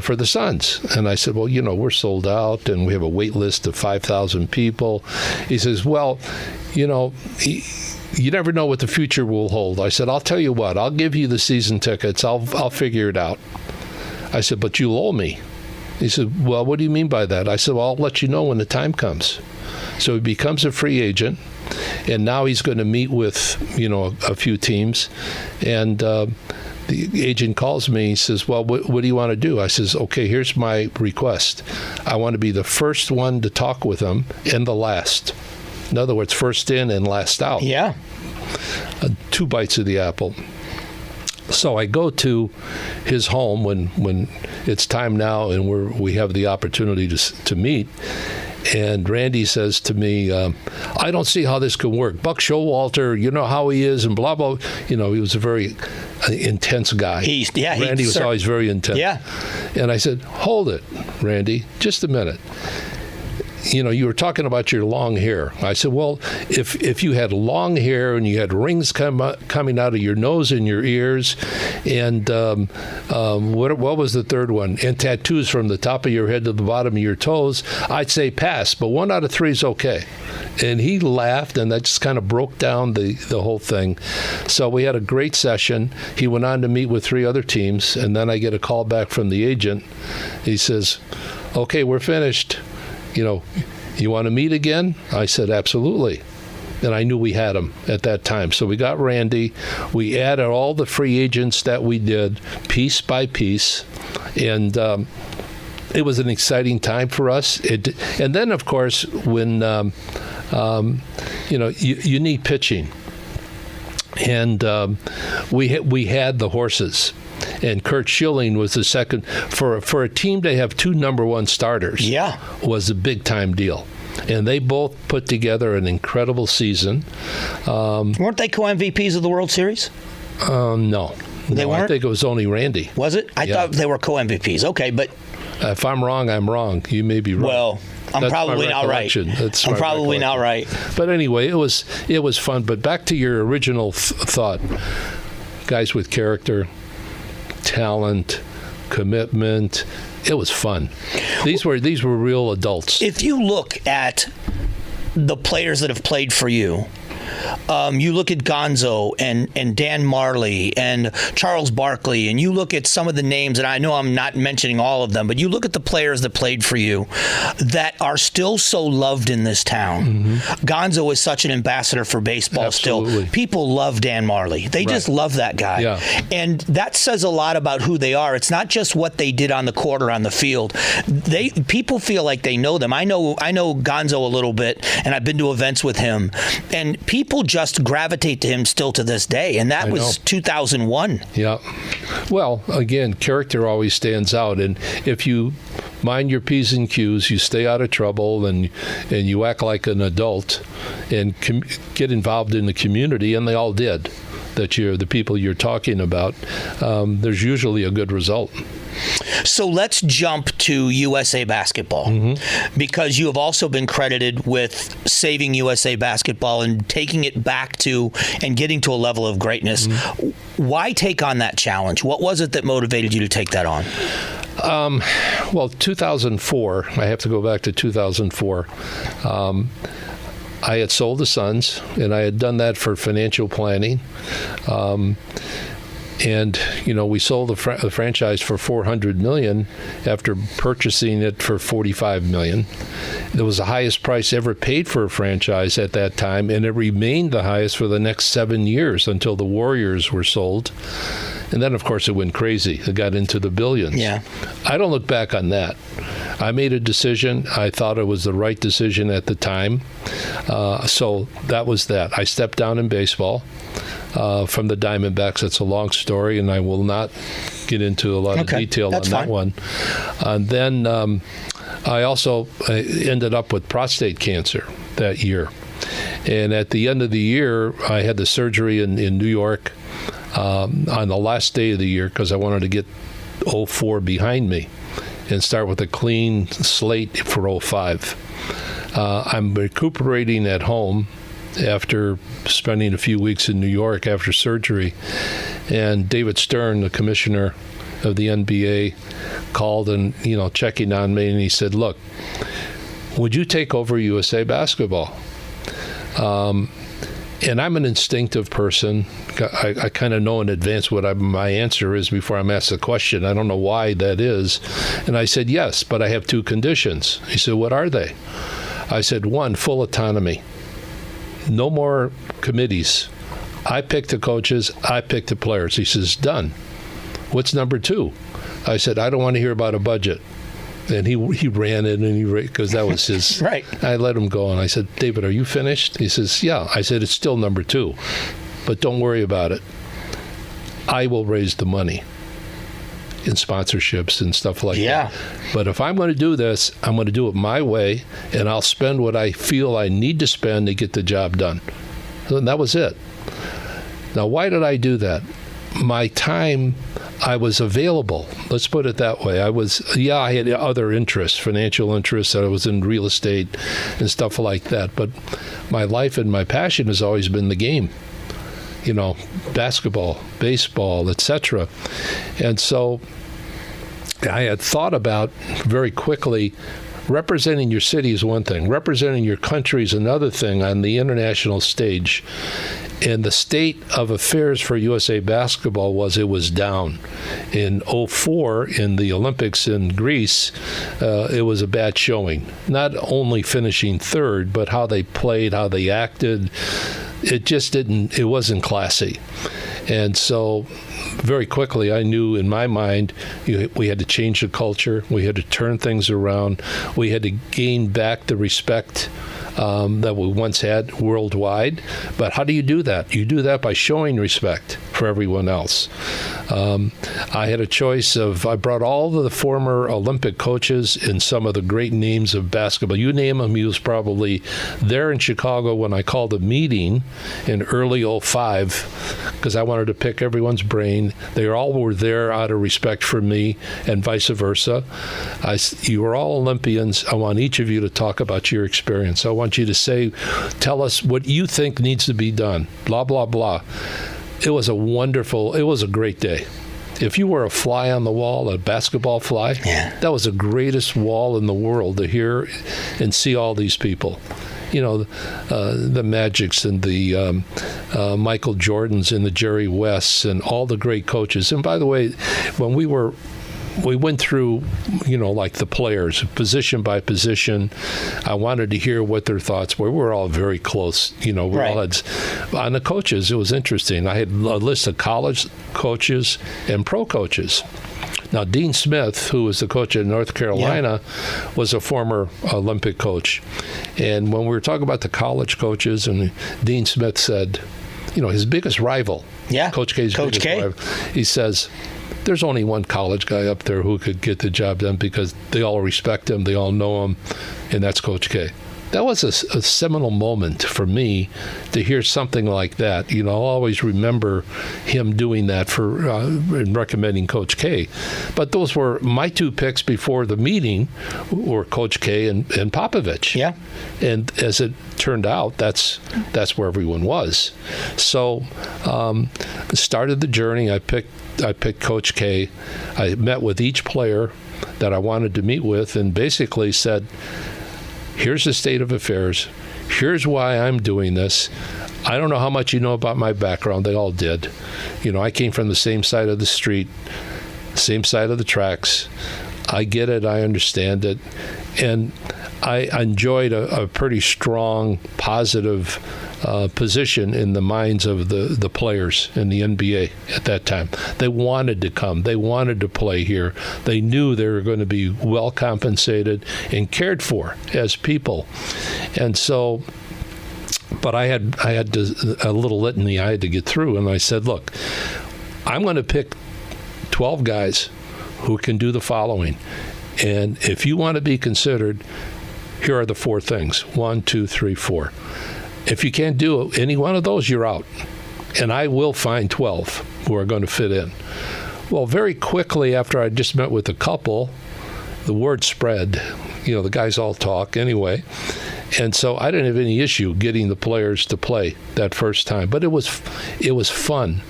for the Suns. And I said, well, we're sold out, and we have a wait list of 5,000 people. He says, well, you never know what the future will hold. I said, I'll tell you what, I'll give you the season tickets. I'll figure it out. I said, but you'll owe me. He said, well, what do you mean by that? I said, well, I'll let you know when the time comes. So he becomes a free agent, and now he's going to meet with, a few teams. And the agent calls me. He says, well, what do you want to do? I says, okay, here's my request. I want to be the first one to talk with him and the last. In other words, first in and last out. Yeah. 2 bites of the apple. So I go to his home when it's time now, and we have the opportunity to meet. And Randy says to me, I don't see how this can work. Buck Showalter, you know how he is, and blah, blah. He was a very intense guy. Randy was always very intense. Yeah. And I said, hold it, Randy, just a minute. You were talking about your long hair. I said, well, if you had long hair and you had rings coming out of your nose and your ears, and what was the third one? And tattoos from the top of your head to the bottom of your toes, I'd say pass, but 1 out of 3 is okay. And he laughed, and that just kind of broke down the whole thing. So we had a great session. He went on to meet with 3 other teams, and then I get a call back from the agent. He says, okay, we're finished. You want to meet again? I said, absolutely. And I knew we had him at that time. So we got Randy. We added all the free agents that we did, piece by piece. And it was an exciting time for us. And then, of course, when, you need pitching. And we had the horses. And Curt Schilling was the second. For a team to have 2 number 1 starters was a big-time deal. And they both put together an incredible season. Weren't they co-MVPs of the World Series? No. They weren't? I think it was only Randy. Was it? I thought they were co-MVPs. Okay, but... if I'm wrong, I'm wrong. You may be wrong. Well, I'm probably not right. I'm probably not right. But anyway, it was fun. But back to your original thought. Guys with character, talent, commitment. It was fun. These were real adults. If you look at the players that have played for you, you look at Gonzo and Dan Marley and Charles Barkley, and you look at some of the names, and I know I'm not mentioning all of them, but you look at the players that played for you that are still so loved in this town. Mm-hmm. Gonzo is such an ambassador for baseball. Absolutely. Still. People love Dan Marley. They just love that guy. Yeah. And that says a lot about who they are. It's not just what they did on the court or on the field. People feel like they know them. I know Gonzo a little bit, and I've been to events with him, and people just gravitate to him still to this day, and that was 2001. Yeah. Well, again, character always stands out, and if you mind your P's and Q's, you stay out of trouble, and you act like an adult, and get involved in the community, and they all did. The people you're talking about, there's usually a good result. So let's jump to USA Basketball, because you have also been credited with saving USA Basketball and taking it back to and getting to a level of greatness. Why take on that challenge? What was it that motivated you to take that on? Well, 2004, I have to go back to 2004. I had sold the Suns, and I had done that for financial planning. And, we sold the franchise for $400 million after purchasing it for $45 million. It was the highest price ever paid for a franchise at that time, and it remained the highest for the next 7 years until the Warriors were sold. And then, of course, it went crazy. It got into the billions. Yeah. I don't look back on that. I made a decision. I thought it was the right decision at the time. So that was that. I stepped down in baseball from the Diamondbacks. It's a long story, and I will not get into a lot of detail on that one. And then I also ended up with prostate cancer that year. And at the end of the year, I had the surgery in New York. on the last day of the year because I wanted to get 04 behind me and start with a clean slate for 05. I'm recuperating at home after spending a few weeks in New York after surgery, and David Stern, the commissioner of the NBA, called and checking on me, and he said, "Look, would you take over USA Basketball?" And I'm an instinctive person. I kind of know in advance what my answer is before I'm asked the question. I don't know why that is. And I said, yes, but I have two conditions. He said, what are they? I said, one, full autonomy. No more committees. I pick the coaches. I pick the players. He says, done. What's number two? I said, I don't want to hear about a budget. And he ran it, and because that was his. Right. I let him go, and I said, David, are you finished? He says, yeah. I said, it's still number two, but don't worry about it. I will raise the money in sponsorships and stuff like that. But if I'm going to do this, I'm going to do it my way, and I'll spend what I feel I need to spend to get the job done. And that was it. Now, why did I do that? My time, I was available. Let's put it that way. I had other interests, financial interests. I was in real estate and stuff like that. But my life and my passion has always been the game. Basketball, baseball, etc. And so I had thought about very quickly, representing your city is one thing. Representing your country is another thing on the international stage. And the state of affairs for USA Basketball was down. In 04, in the Olympics in Greece, it was a bad showing. Not only finishing third, but how they played, how they acted. It wasn't classy. And so very quickly, I knew in my mind we had to change the culture. We had to turn things around. We had to gain back the respect that we once had worldwide. But how do you do that? You do that by showing respect for everyone else. I had a choice I brought all of the former Olympic coaches and some of the great names of basketball. You name them, he was probably there in Chicago when I called a meeting in early 05, because I wanted to pick everyone's brain. They all were there out of respect for me and vice versa. You are all Olympians. I want each of you to talk about your experience. I want you to tell us what you think needs to be done, blah, blah, blah. It was a great day. If you were a fly on the wall, a basketball fly, that was the greatest wall in the world to hear and see all these people. The Magics and the Michael Jordans and the Jerry Wests and all the great coaches. And by the way, when we went through, like the players, position by position. I wanted to hear what their thoughts were. We're all very close. We all had, on the coaches, it was interesting. I had a list of college coaches and pro coaches. Now, Dean Smith, who was the coach at North Carolina, was a former Olympic coach. And when we were talking about the college coaches, and Dean Smith said, his biggest rival, Coach K's biggest rival, he says, there's only one college guy up there who could get the job done because they all respect him, they all know him, and that's Coach K. That was a seminal moment for me to hear something like that. I'll always remember him doing that in recommending Coach K. But those were my two picks before the meeting, were Coach K and Popovich. Yeah. And as it turned out, that's where everyone was. So started the journey. I picked Coach K. I met with each player that I wanted to meet with and basically said, here's the state of affairs. Here's why I'm doing this. I don't know how much you know about my background. They all did. I came from the same side of the street, same side of the tracks. I get it. I understand it. And I enjoyed a pretty strong, positive position in the minds of the players in the NBA at that time. They wanted to come. They wanted to play here. They knew they were going to be well compensated and cared for as people. And so, but I had a little litany I had to get through, and I said, look, I'm going to pick 12 guys who can do the following. And if you want to be considered, here are the 4 things. 1, 2, 3, 4. If you can't do any one of those, you're out. and I will find 12 who are going to fit in. Well, very quickly after I just met with a couple, the word spread. The guys all talk anyway. And so I didn't have any issue getting the players to play that first time. But it was fun.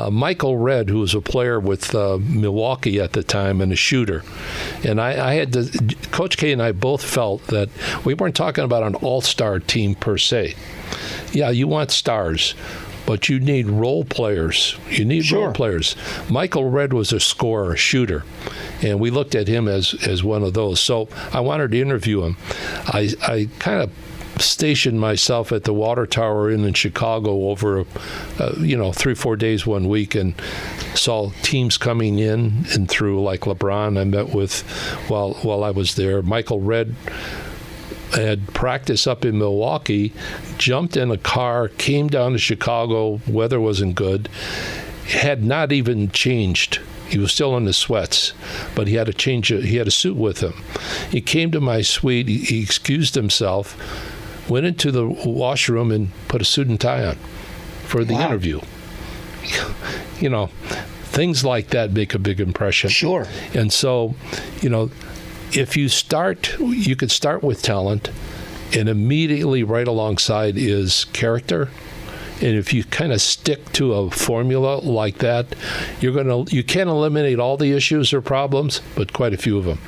Michael Redd, who was a player with Milwaukee at the time and a shooter. And I had to, Coach K and I both felt that we weren't talking about an all-star team per se. Yeah, you want stars, but you need role players. Role players. Michael Redd was a scorer, a shooter, and we looked at him as one of those. So I wanted to interview him. I kind of stationed myself at the Water Tower Inn in Chicago over 3-4 days one week, and saw teams coming in and through, like LeBron I met with while I was there. Michael Redd had practice up in Milwaukee, jumped in a car, came down to Chicago. Weather wasn't good. Had not even changed. He was still in his sweats, but he had to change it. He had a suit with him. He came to my suite. He excused himself, went into the washroom, and put a suit and tie on for the interview. Things like that make a big impression. Sure. And so, if you could start with talent, and immediately right alongside is character. And if you kind of stick to a formula like that, you can't eliminate all the issues or problems, but quite a few of them.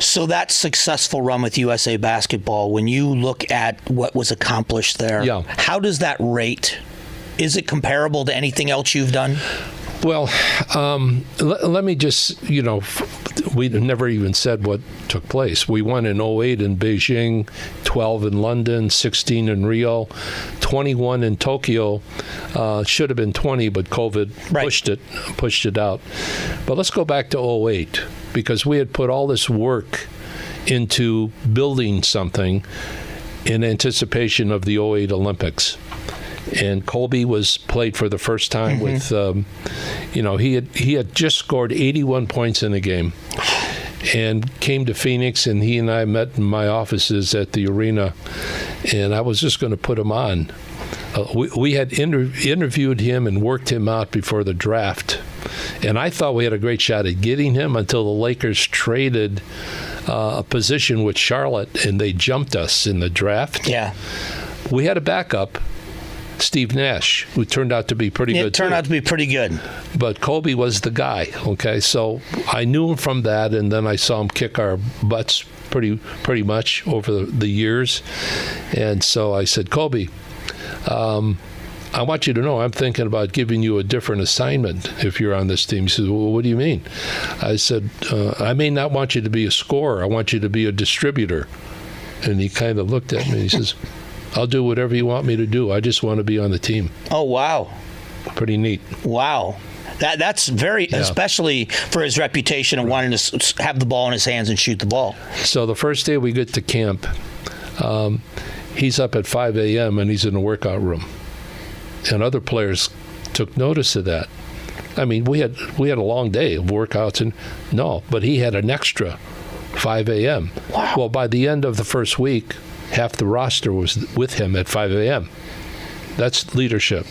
So that successful run with USA Basketball, when you look at what was accomplished there, how does that rate? Is it comparable to anything else you've done? Well, let me just, we never even said what took place. We won in 2008 in Beijing, 12 in London, 16 in Rio, 21 in Tokyo. Should have been 20, but COVID pushed it out. But let's go back to 2008, because we had put all this work into building something in anticipation of the 2008 Olympics. And Kobe played for the first time with, he had just scored 81 points in a game, and came to Phoenix, and he and I met in my offices at the arena, and I was just going to put him on. We had interviewed him and worked him out before the draft, and I thought we had a great shot at getting him until the Lakers traded a position with Charlotte, and they jumped us in the draft. Yeah, we had a backup, Steve Nash, who turned out to be pretty good. Turned out to be pretty good. But Kobe was the guy, okay? So I knew him from that, and then I saw him kick our butts pretty much over the years. And so I said, Kobe, I want you to know I'm thinking about giving you a different assignment if you're on this team. He said, well, what do you mean? I said, I may not want you to be a scorer. I want you to be a distributor. And he kind of looked at me and he says, I'll do whatever you want me to do. I just want to be on the team. Oh, wow. Pretty neat. Wow. That's very, especially for his reputation of wanting to have the ball in his hands and shoot the ball. So the first day we get to camp, he's up at 5 a.m. and he's in the workout room. And other players took notice of that. I mean, we had a long day of workouts, but he had an extra 5 a.m. Wow. Well, by the end of the first week, half the roster was with him at 5 a.m. That's leadership.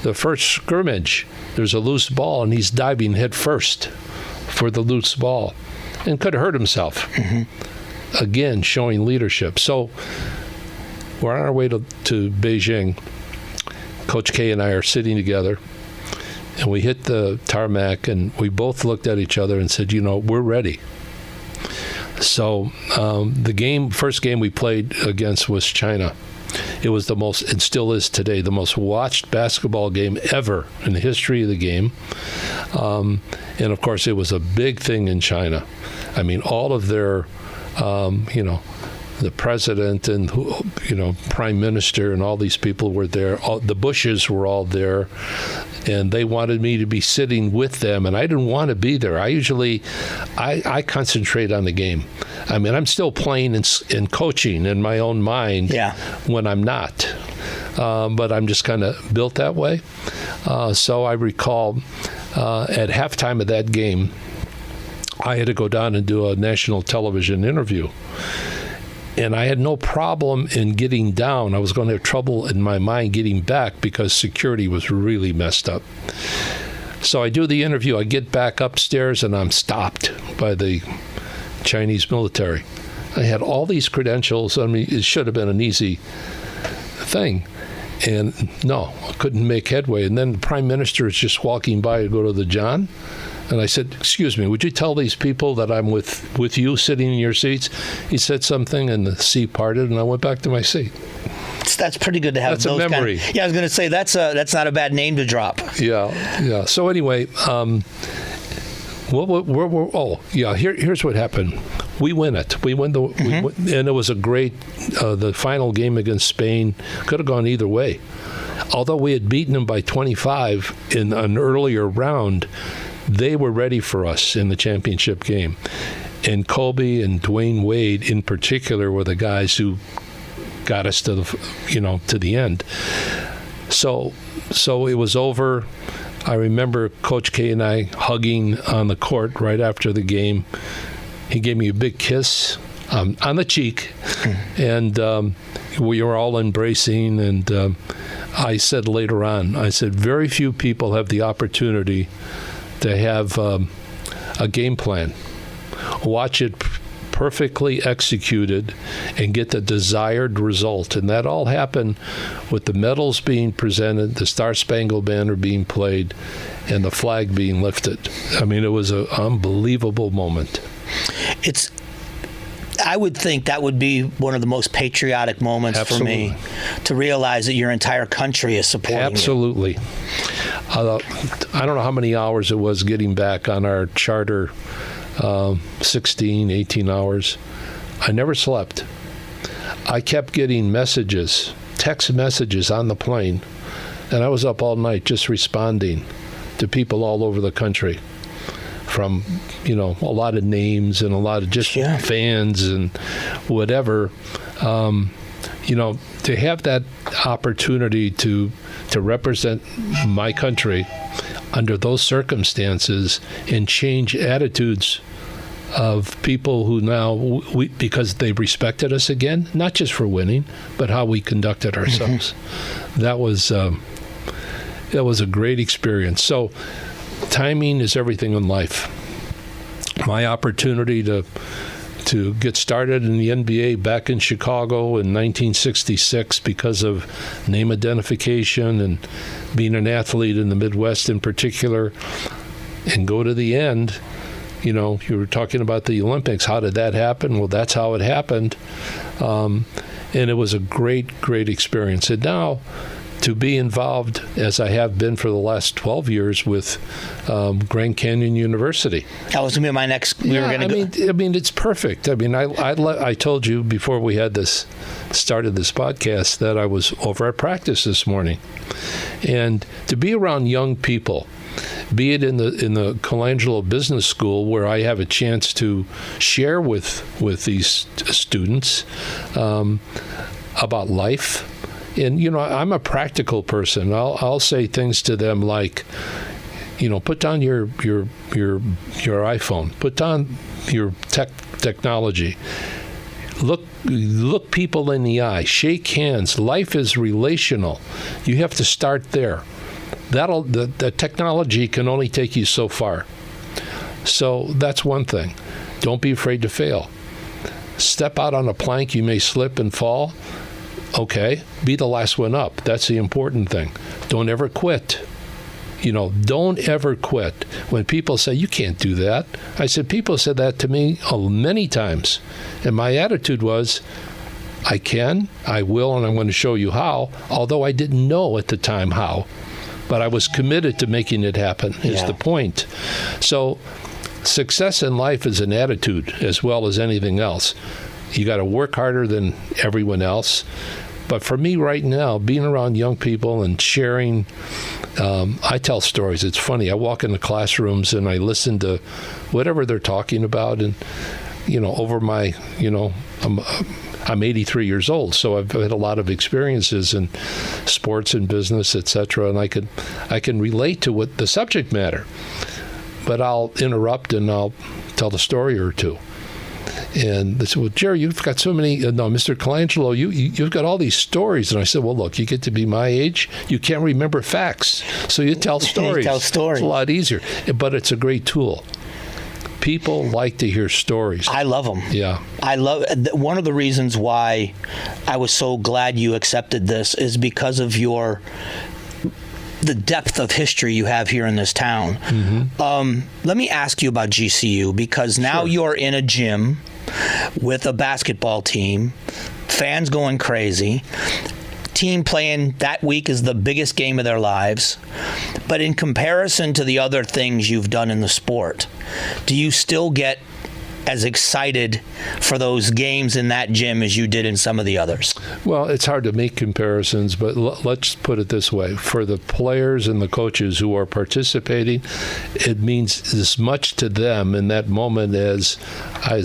The first scrimmage, there's a loose ball, and he's diving head first for the loose ball and could have hurt himself. Mm-hmm. Again, showing leadership. So we're on our way to Beijing. Coach K and I are sitting together, and we hit the tarmac, and we both looked at each other and said, we're ready. So the first game we played against was China. It was and still is today, the most watched basketball game ever in the history of the game. And of course, it was a big thing in China. I mean, all of their, the president and, prime minister and all these people were there. The Bushes were all there. And they wanted me to be sitting with them, and I didn't want to be there. I concentrate on the game. I mean, I'm still playing and coaching in my own mind when I'm not. But I'm just kind of built that way. So I recall at halftime of that game, I had to go down and do a national television interview. And I had no problem in getting down. I was going to have trouble in my mind getting back because security was really messed up. So I do the interview. I get back upstairs, and I'm stopped by the Chinese military. I had all these credentials. I mean, it should have been an easy thing. And no, I couldn't make headway. And then the prime minister is just walking by to go to the John. And I said, excuse me, would you tell these people that I'm with you sitting in your seats? He said something, and the seat parted, and I went back to my seat. That's pretty good to have. That's those a memory. Yeah, I was going to say, that's not a bad name to drop. Yeah. So anyway, here's what happened. We win it. We win and it was a great, the final game against Spain could have gone either way. Although we had beaten them by 25 in an earlier round, they were ready for us in the championship game. And Kobe and Dwayne Wade in particular were the guys who got us to the end. So it was over. I remember Coach K and I hugging on the court right after the game. He gave me a big kiss on the cheek, and we were all embracing. And I said later on, very few people have the opportunity to have a game plan, watch it perfectly executed, and get the desired result. And that all happened with the medals being presented, the Star-Spangled Banner being played, and the flag being lifted. I mean, it was an unbelievable moment. I would think that would be one of the most patriotic moments Absolutely. for me, to realize that your entire country is supporting Absolutely. you. I don't know how many hours it was getting back on our charter, 16, 18 hours. I never slept. I kept getting messages, text messages on the plane, and I was up all night just responding to people all over the country, from a lot of names and a lot of just fans and whatever. To have that opportunity to represent my country under those circumstances and change attitudes of people who because they respected us again, not just for winning, but how we conducted ourselves. That was a great experience. So timing is everything in life. My opportunity to get started in the NBA back in Chicago in 1966 because of name identification and being an athlete in the Midwest in particular, and go to the end. You were talking about the Olympics. How did that happen? Well, that's how it happened. And it was a great, great experience. And now, to be involved, as I have been for the last 12 years, with Grand Canyon University. That was going to be my next. I mean, it's perfect. I mean, I told you before we had started this podcast that I was over at practice this morning, and to be around young people, be it in the Colangelo Business School, where I have a chance to share with these students about life. And, I'm a practical person. I'll say things to them like, put down your iPhone, put down your technology. Look people in the eye, shake hands. Life is relational. You have to start there. The technology can only take you so far. So that's one thing. Don't be afraid to fail. Step out on a plank, you may slip and fall. Okay, be the last one up. That's the important thing. Don't ever quit. Don't ever quit. When people say, you can't do that, I said, people said that to me many times. And my attitude was, I can, I will, and I'm going to show you how, although I didn't know at the time how. But I was committed to making it happen, is the point. So success in life is an attitude as well as anything else. You got to work harder than everyone else. But for me right now, being around young people and sharing, I tell stories. It's funny. I walk into classrooms and I listen to whatever they're talking about. And, over my, I'm 83 years old, so I've had a lot of experiences in sports and business, etc. And I can relate to what the subject matter. But I'll interrupt and I'll tell the story or two. And they said, well, Jerry, you've got so many, no, Mr. Colangelo, you've got all these stories. And I said, well, look, you get to be my age, you can't remember facts. So you tell stories. You tell stories. It's a lot easier, but it's a great tool. People like to hear stories. I love them. Yeah. One of the reasons why I was so glad you accepted this is because of the depth of history you have here in this town. Mm-hmm. Let me ask you about GCU, because now you're in a gym with a basketball team, fans going crazy, team playing that week is the biggest game of their lives. But in comparison to the other things you've done in the sport, do you still get as excited for those games in that gym as you did in some of the others? Well, it's hard to make comparisons, but let's put it this way. For the players and the coaches who are participating, it means as much to them in that moment as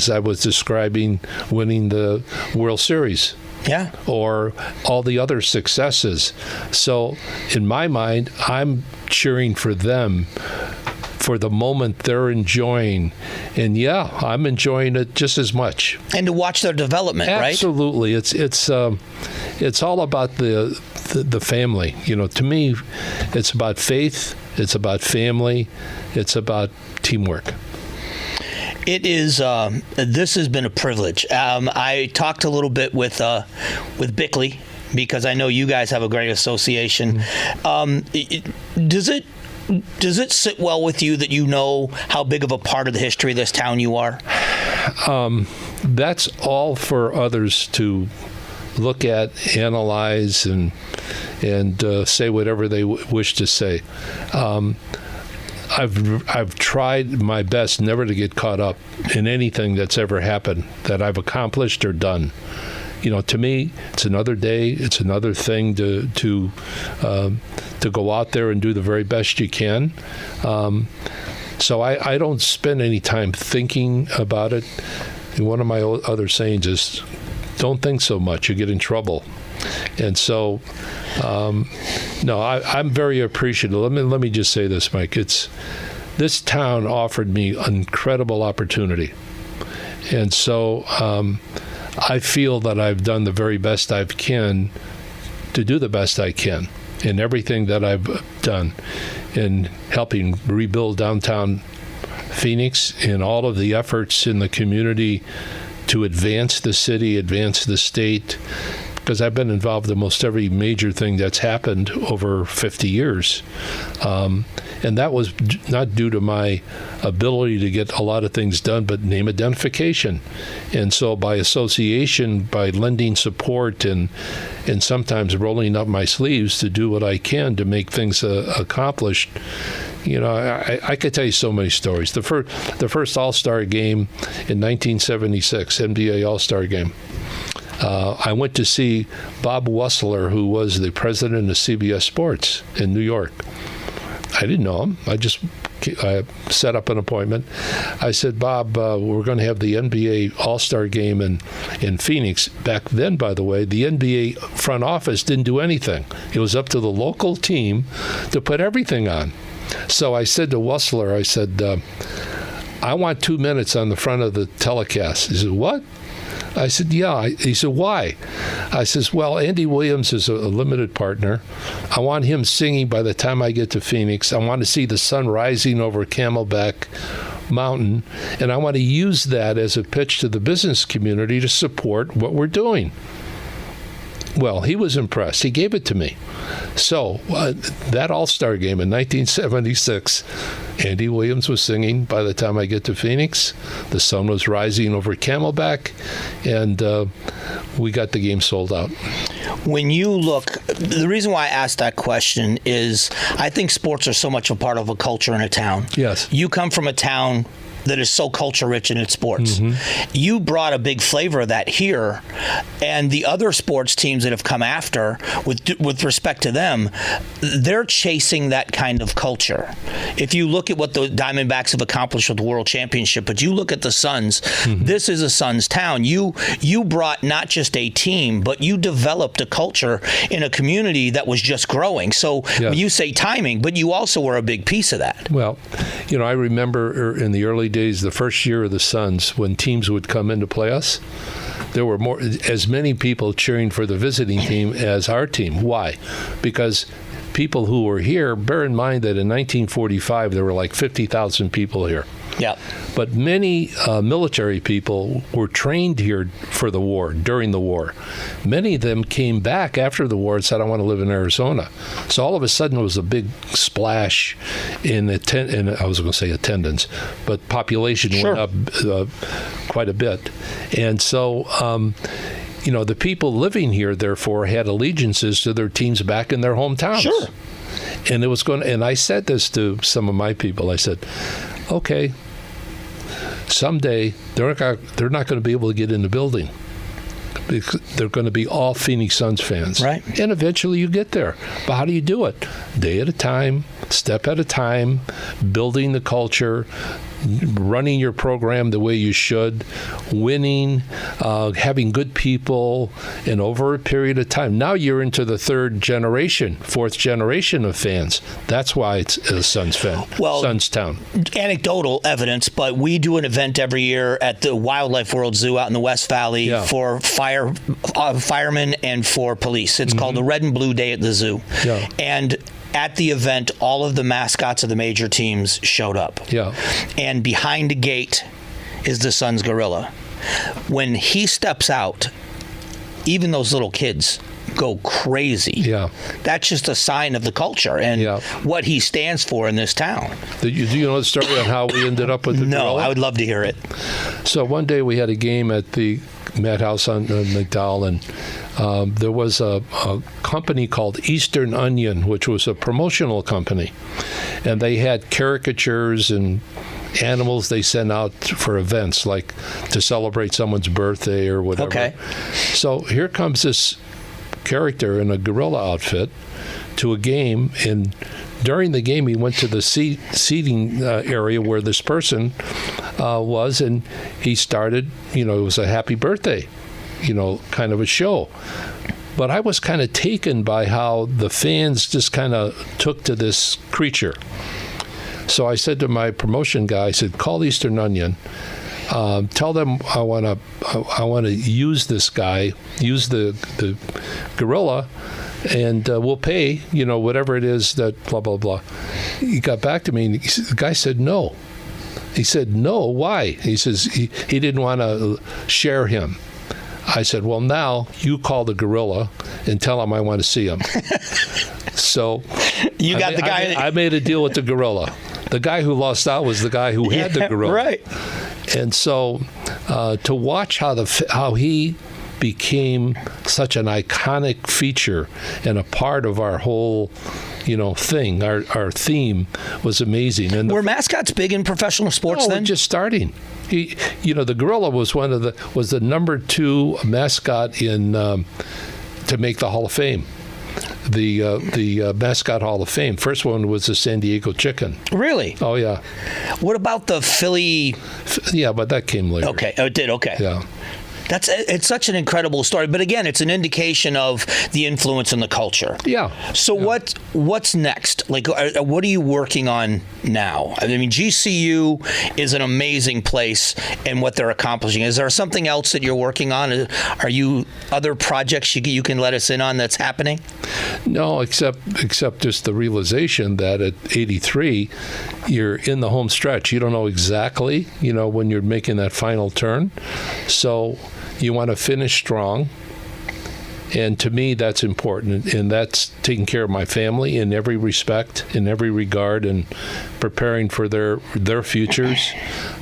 I was describing winning the World Series. Yeah. Or all the other successes. So in my mind, I'm cheering for them for the moment they're enjoying. And yeah, I'm enjoying it just as much. And to watch their development, Absolutely. Right? It's all about the family. You know, to me, it's about faith, it's about family, it's about teamwork. It is. This has been a privilege. I talked a little bit with Bickley, because I know you guys have a great association. Does it sit well with you that you know how big of a part of the history of this town you are? That's all for others to look at, analyze, and say whatever they wish to say. I've tried my best never to get caught up in anything that's ever happened that I've accomplished or done. You know, to me, it's another day. It's another thing to go out there and do the very best you can. So I don't spend any time thinking about it. And one of my other sayings is, "Don't think so much; you get in trouble." And so, no, I'm very appreciative. Let me just say this, Mike. This town offered me an incredible opportunity, and so I feel that I've done the very best I can to do the best I can in everything that I've done in helping rebuild downtown Phoenix, in all of the efforts in the community to advance the city, advance the state, because I've been involved in most every major thing that's happened over 50 years. And that was not due to my ability to get a lot of things done, but name identification. And so by association, by lending support and sometimes rolling up my sleeves to do what I can to make things accomplished, you know, I could tell you so many stories. The first All-Star game in 1976, NBA All-Star game, I went to see Bob Wussler, who was the president of CBS Sports in New York. I didn't know him. I set up an appointment. I said, Bob, we're going to have the NBA All-Star game in Phoenix. Back then, by the way, the NBA front office didn't do anything. It was up to the local team to put everything on. So I said to Wussler, I said, I want 2 minutes on the front of the telecast. He said, what? I said, yeah. He said, why? I says, well, Andy Williams is a limited partner. I want him singing by the time I get to Phoenix. I want to see the sun rising over Camelback Mountain, and I want to use that as a pitch to the business community to support what we're doing. Well, he was impressed. He gave it to me. So that All-Star game in 1976, Andy Williams was singing by the time I get to Phoenix. The sun was rising over Camelback, and we got the game sold out. When you look, the reason why I asked that question is I think sports are so much a part of a culture in a town. Yes. You come from a town that is so culture-rich in its sports. Mm-hmm. You brought a big flavor of that here, and the other sports teams that have come after, with respect to them, they're chasing that kind of culture. If you look at what the Diamondbacks have accomplished with the World Championship, but you look at the Suns, mm-hmm. This is a Suns town. You brought not just a team, but you developed a culture in a community that was just growing. So you say timing, but you also were a big piece of that. Well, you know, I remember in the early days, the first year of the Suns, when teams would come in to play us, there were as many people cheering for the visiting team as our team. Why? Because people who were here, bear in mind that in 1945 there were like 50,000 people here. Yeah. But many military people were trained here for the war, during the war. Many of them came back after the war and said, I want to live in Arizona. So all of a sudden it was a big splash in I was going to say attendance, but population went up quite a bit. And so, the people living here, therefore, had allegiances to their teams back in their hometowns. Sure. And it was and I said this to some of my people. I said, okay, someday they're not going to be able to get in the building because they're going to be all Phoenix Suns fans. Right. And eventually you get there. But how do you do it? Day at a time, step at a time, building the culture, running your program the way you should, winning, having good people, and over a period of time. Now you're into the fourth generation of fans. That's why it's a Suns fan, Suns town. Anecdotal evidence, but we do an event every year at the Wildlife World Zoo out in the West Valley for firemen and for police. It's called the Red and Blue Day at the zoo. Yeah. And at the event, all of the mascots of the major teams showed up. Yeah. And behind a gate is the Suns gorilla. When he steps out, even those little kids go crazy. Yeah. That's just a sign of the culture and what he stands for in this town. Do you know the story on how we ended up with the gorilla? No, I would love to hear it. So one day we had a game at the Madhouse on McDowell, and there was a company called Eastern Onion, which was a promotional company. And they had caricatures and animals they sent out for events, like to celebrate someone's birthday or whatever. Okay. So here comes this character in a gorilla outfit to a game, and during the game he went to the seating area where this person was, and he started, it was a happy birthday, kind of a show. But I was kind of taken by how the fans just kind of took to this creature. So I said to my promotion guy, I said, call Eastern Onion. Tell them I want to use this guy, use the gorilla, and we'll pay, whatever it is that blah, blah, blah. He got back to me, and the guy said no. He said, no, why? He says he didn't want to share him. I said, well, now you call the gorilla and tell him I want to see him. So you got the guy. I made a deal with the gorilla. The guy who lost out was the guy who had the gorilla. Right. And so to watch how he became such an iconic feature and a part of our whole thing, our theme, was amazing. And were mascots big in professional sports then? No, just starting. The gorilla was the number 2 mascot to make the Hall of Fame. The Mascot Hall of Fame. First one was the San Diego Chicken. Really? Oh, yeah. What about the Philly? Yeah, but that came later. Okay. Oh, it did? Okay. Yeah. It's such an incredible story, but again, it's an indication of the influence in the culture. Yeah. So what's next? Like, what are you working on now? I mean, GCU is an amazing place and what they're accomplishing. Is there something else that you're working on? Are you other projects you can let us in on that's happening? No, except just the realization that at 83, you're in the home stretch. You don't know exactly, when you're making that final turn. So you want to finish strong, and to me that's important, and that's taking care of my family in every respect, in every regard, and preparing for their futures,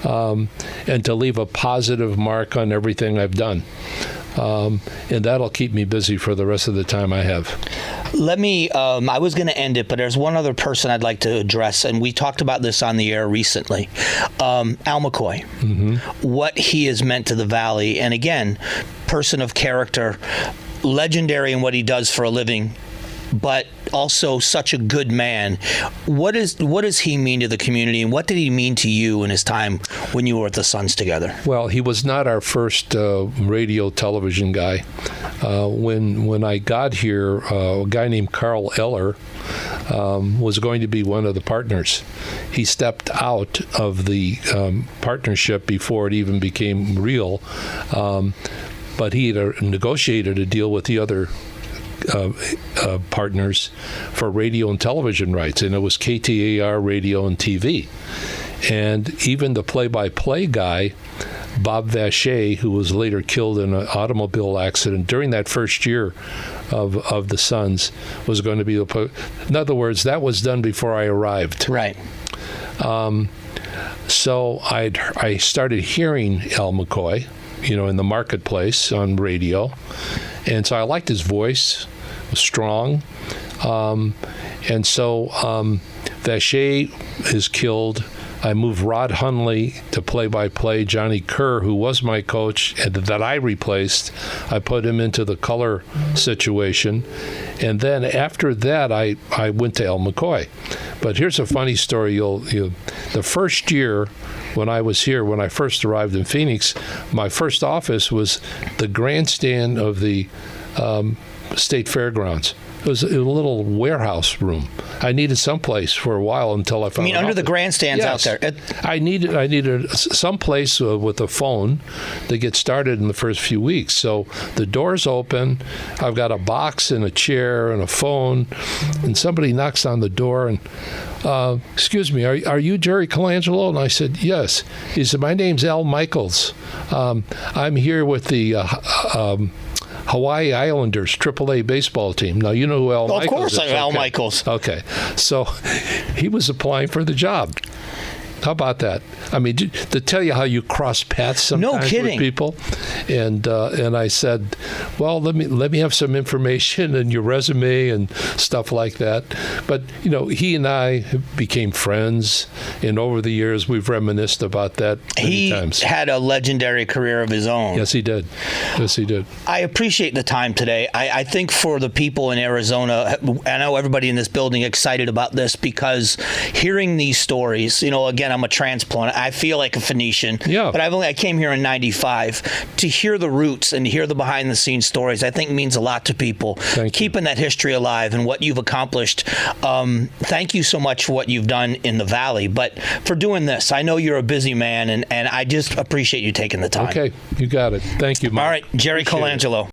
and to leave a positive mark on everything I've done, and that'll keep me busy for the rest of the time I have. Let me, I was going to end it, but there's one other person I'd like to address, and we talked about this on the air recently. Al McCoy, what he has meant to the Valley, and again, person of character, legendary in what he does for a living, but also such a good man. What does he mean to the community, and what did he mean to you in his time when you were with the Suns together? Well, he was not our first radio television guy. When I got here, a guy named Carl Eller was going to be one of the partners. He stepped out of the partnership before it even became real, but he had negotiated a deal with the other partners for radio and television rights, and it was KTAR Radio and TV. And even the play-by-play guy, Bob Vacher, who was later killed in an automobile accident during that first year of the Suns, was going to be in other words, that was done before I arrived. Right. So I started hearing Al McCoy, in the marketplace on radio, and so I liked his voice. It was strong, and so Vacher is killed. I moved Rod Hundley to play-by-play. Johnny Kerr, who was my coach and that I replaced, I put him into the color situation. And then after that, I went to Al McCoy. But here's a funny story. The first year when I was here, when I first arrived in Phoenix, my first office was the grandstand of the State Fairgrounds. It was a little warehouse room. I needed someplace for a while until I found. I mean, under the grandstands out there. I needed someplace with a phone to get started in the first few weeks. So the door's open. I've got a box and a chair and a phone, and somebody knocks on the door and, excuse me, are you Jerry Colangelo? And I said, yes. He said, my name's Al Michaels. I'm here with the Hawaii Islanders AAA baseball team. Now, you know who Al Michaels is. Of course I know Al Okay. Michaels. Okay. So he was applying for the job. How about that? I mean, to tell you how you cross paths sometimes with people. And I said, well, let me have some information and your resume and stuff like that. But, he and I became friends. And over the years, we've reminisced about that many times. He had a legendary career of his own. Yes, he did. Yes, he did. I appreciate the time today. I think for the people in Arizona, I know everybody in this building excited about this because hearing these stories, again, I'm a transplant. I feel like a Phoenician. Yeah. But I came here in '95. To hear the roots and to hear the behind-the-scenes stories, I think means a lot to people. Keeping that history alive and what you've accomplished. Thank you so much for what you've done in the Valley, but for doing this. I know you're a busy man, and I just appreciate you taking the time. Okay, you got it. Thank you, Mike. All right, Jerry Colangelo.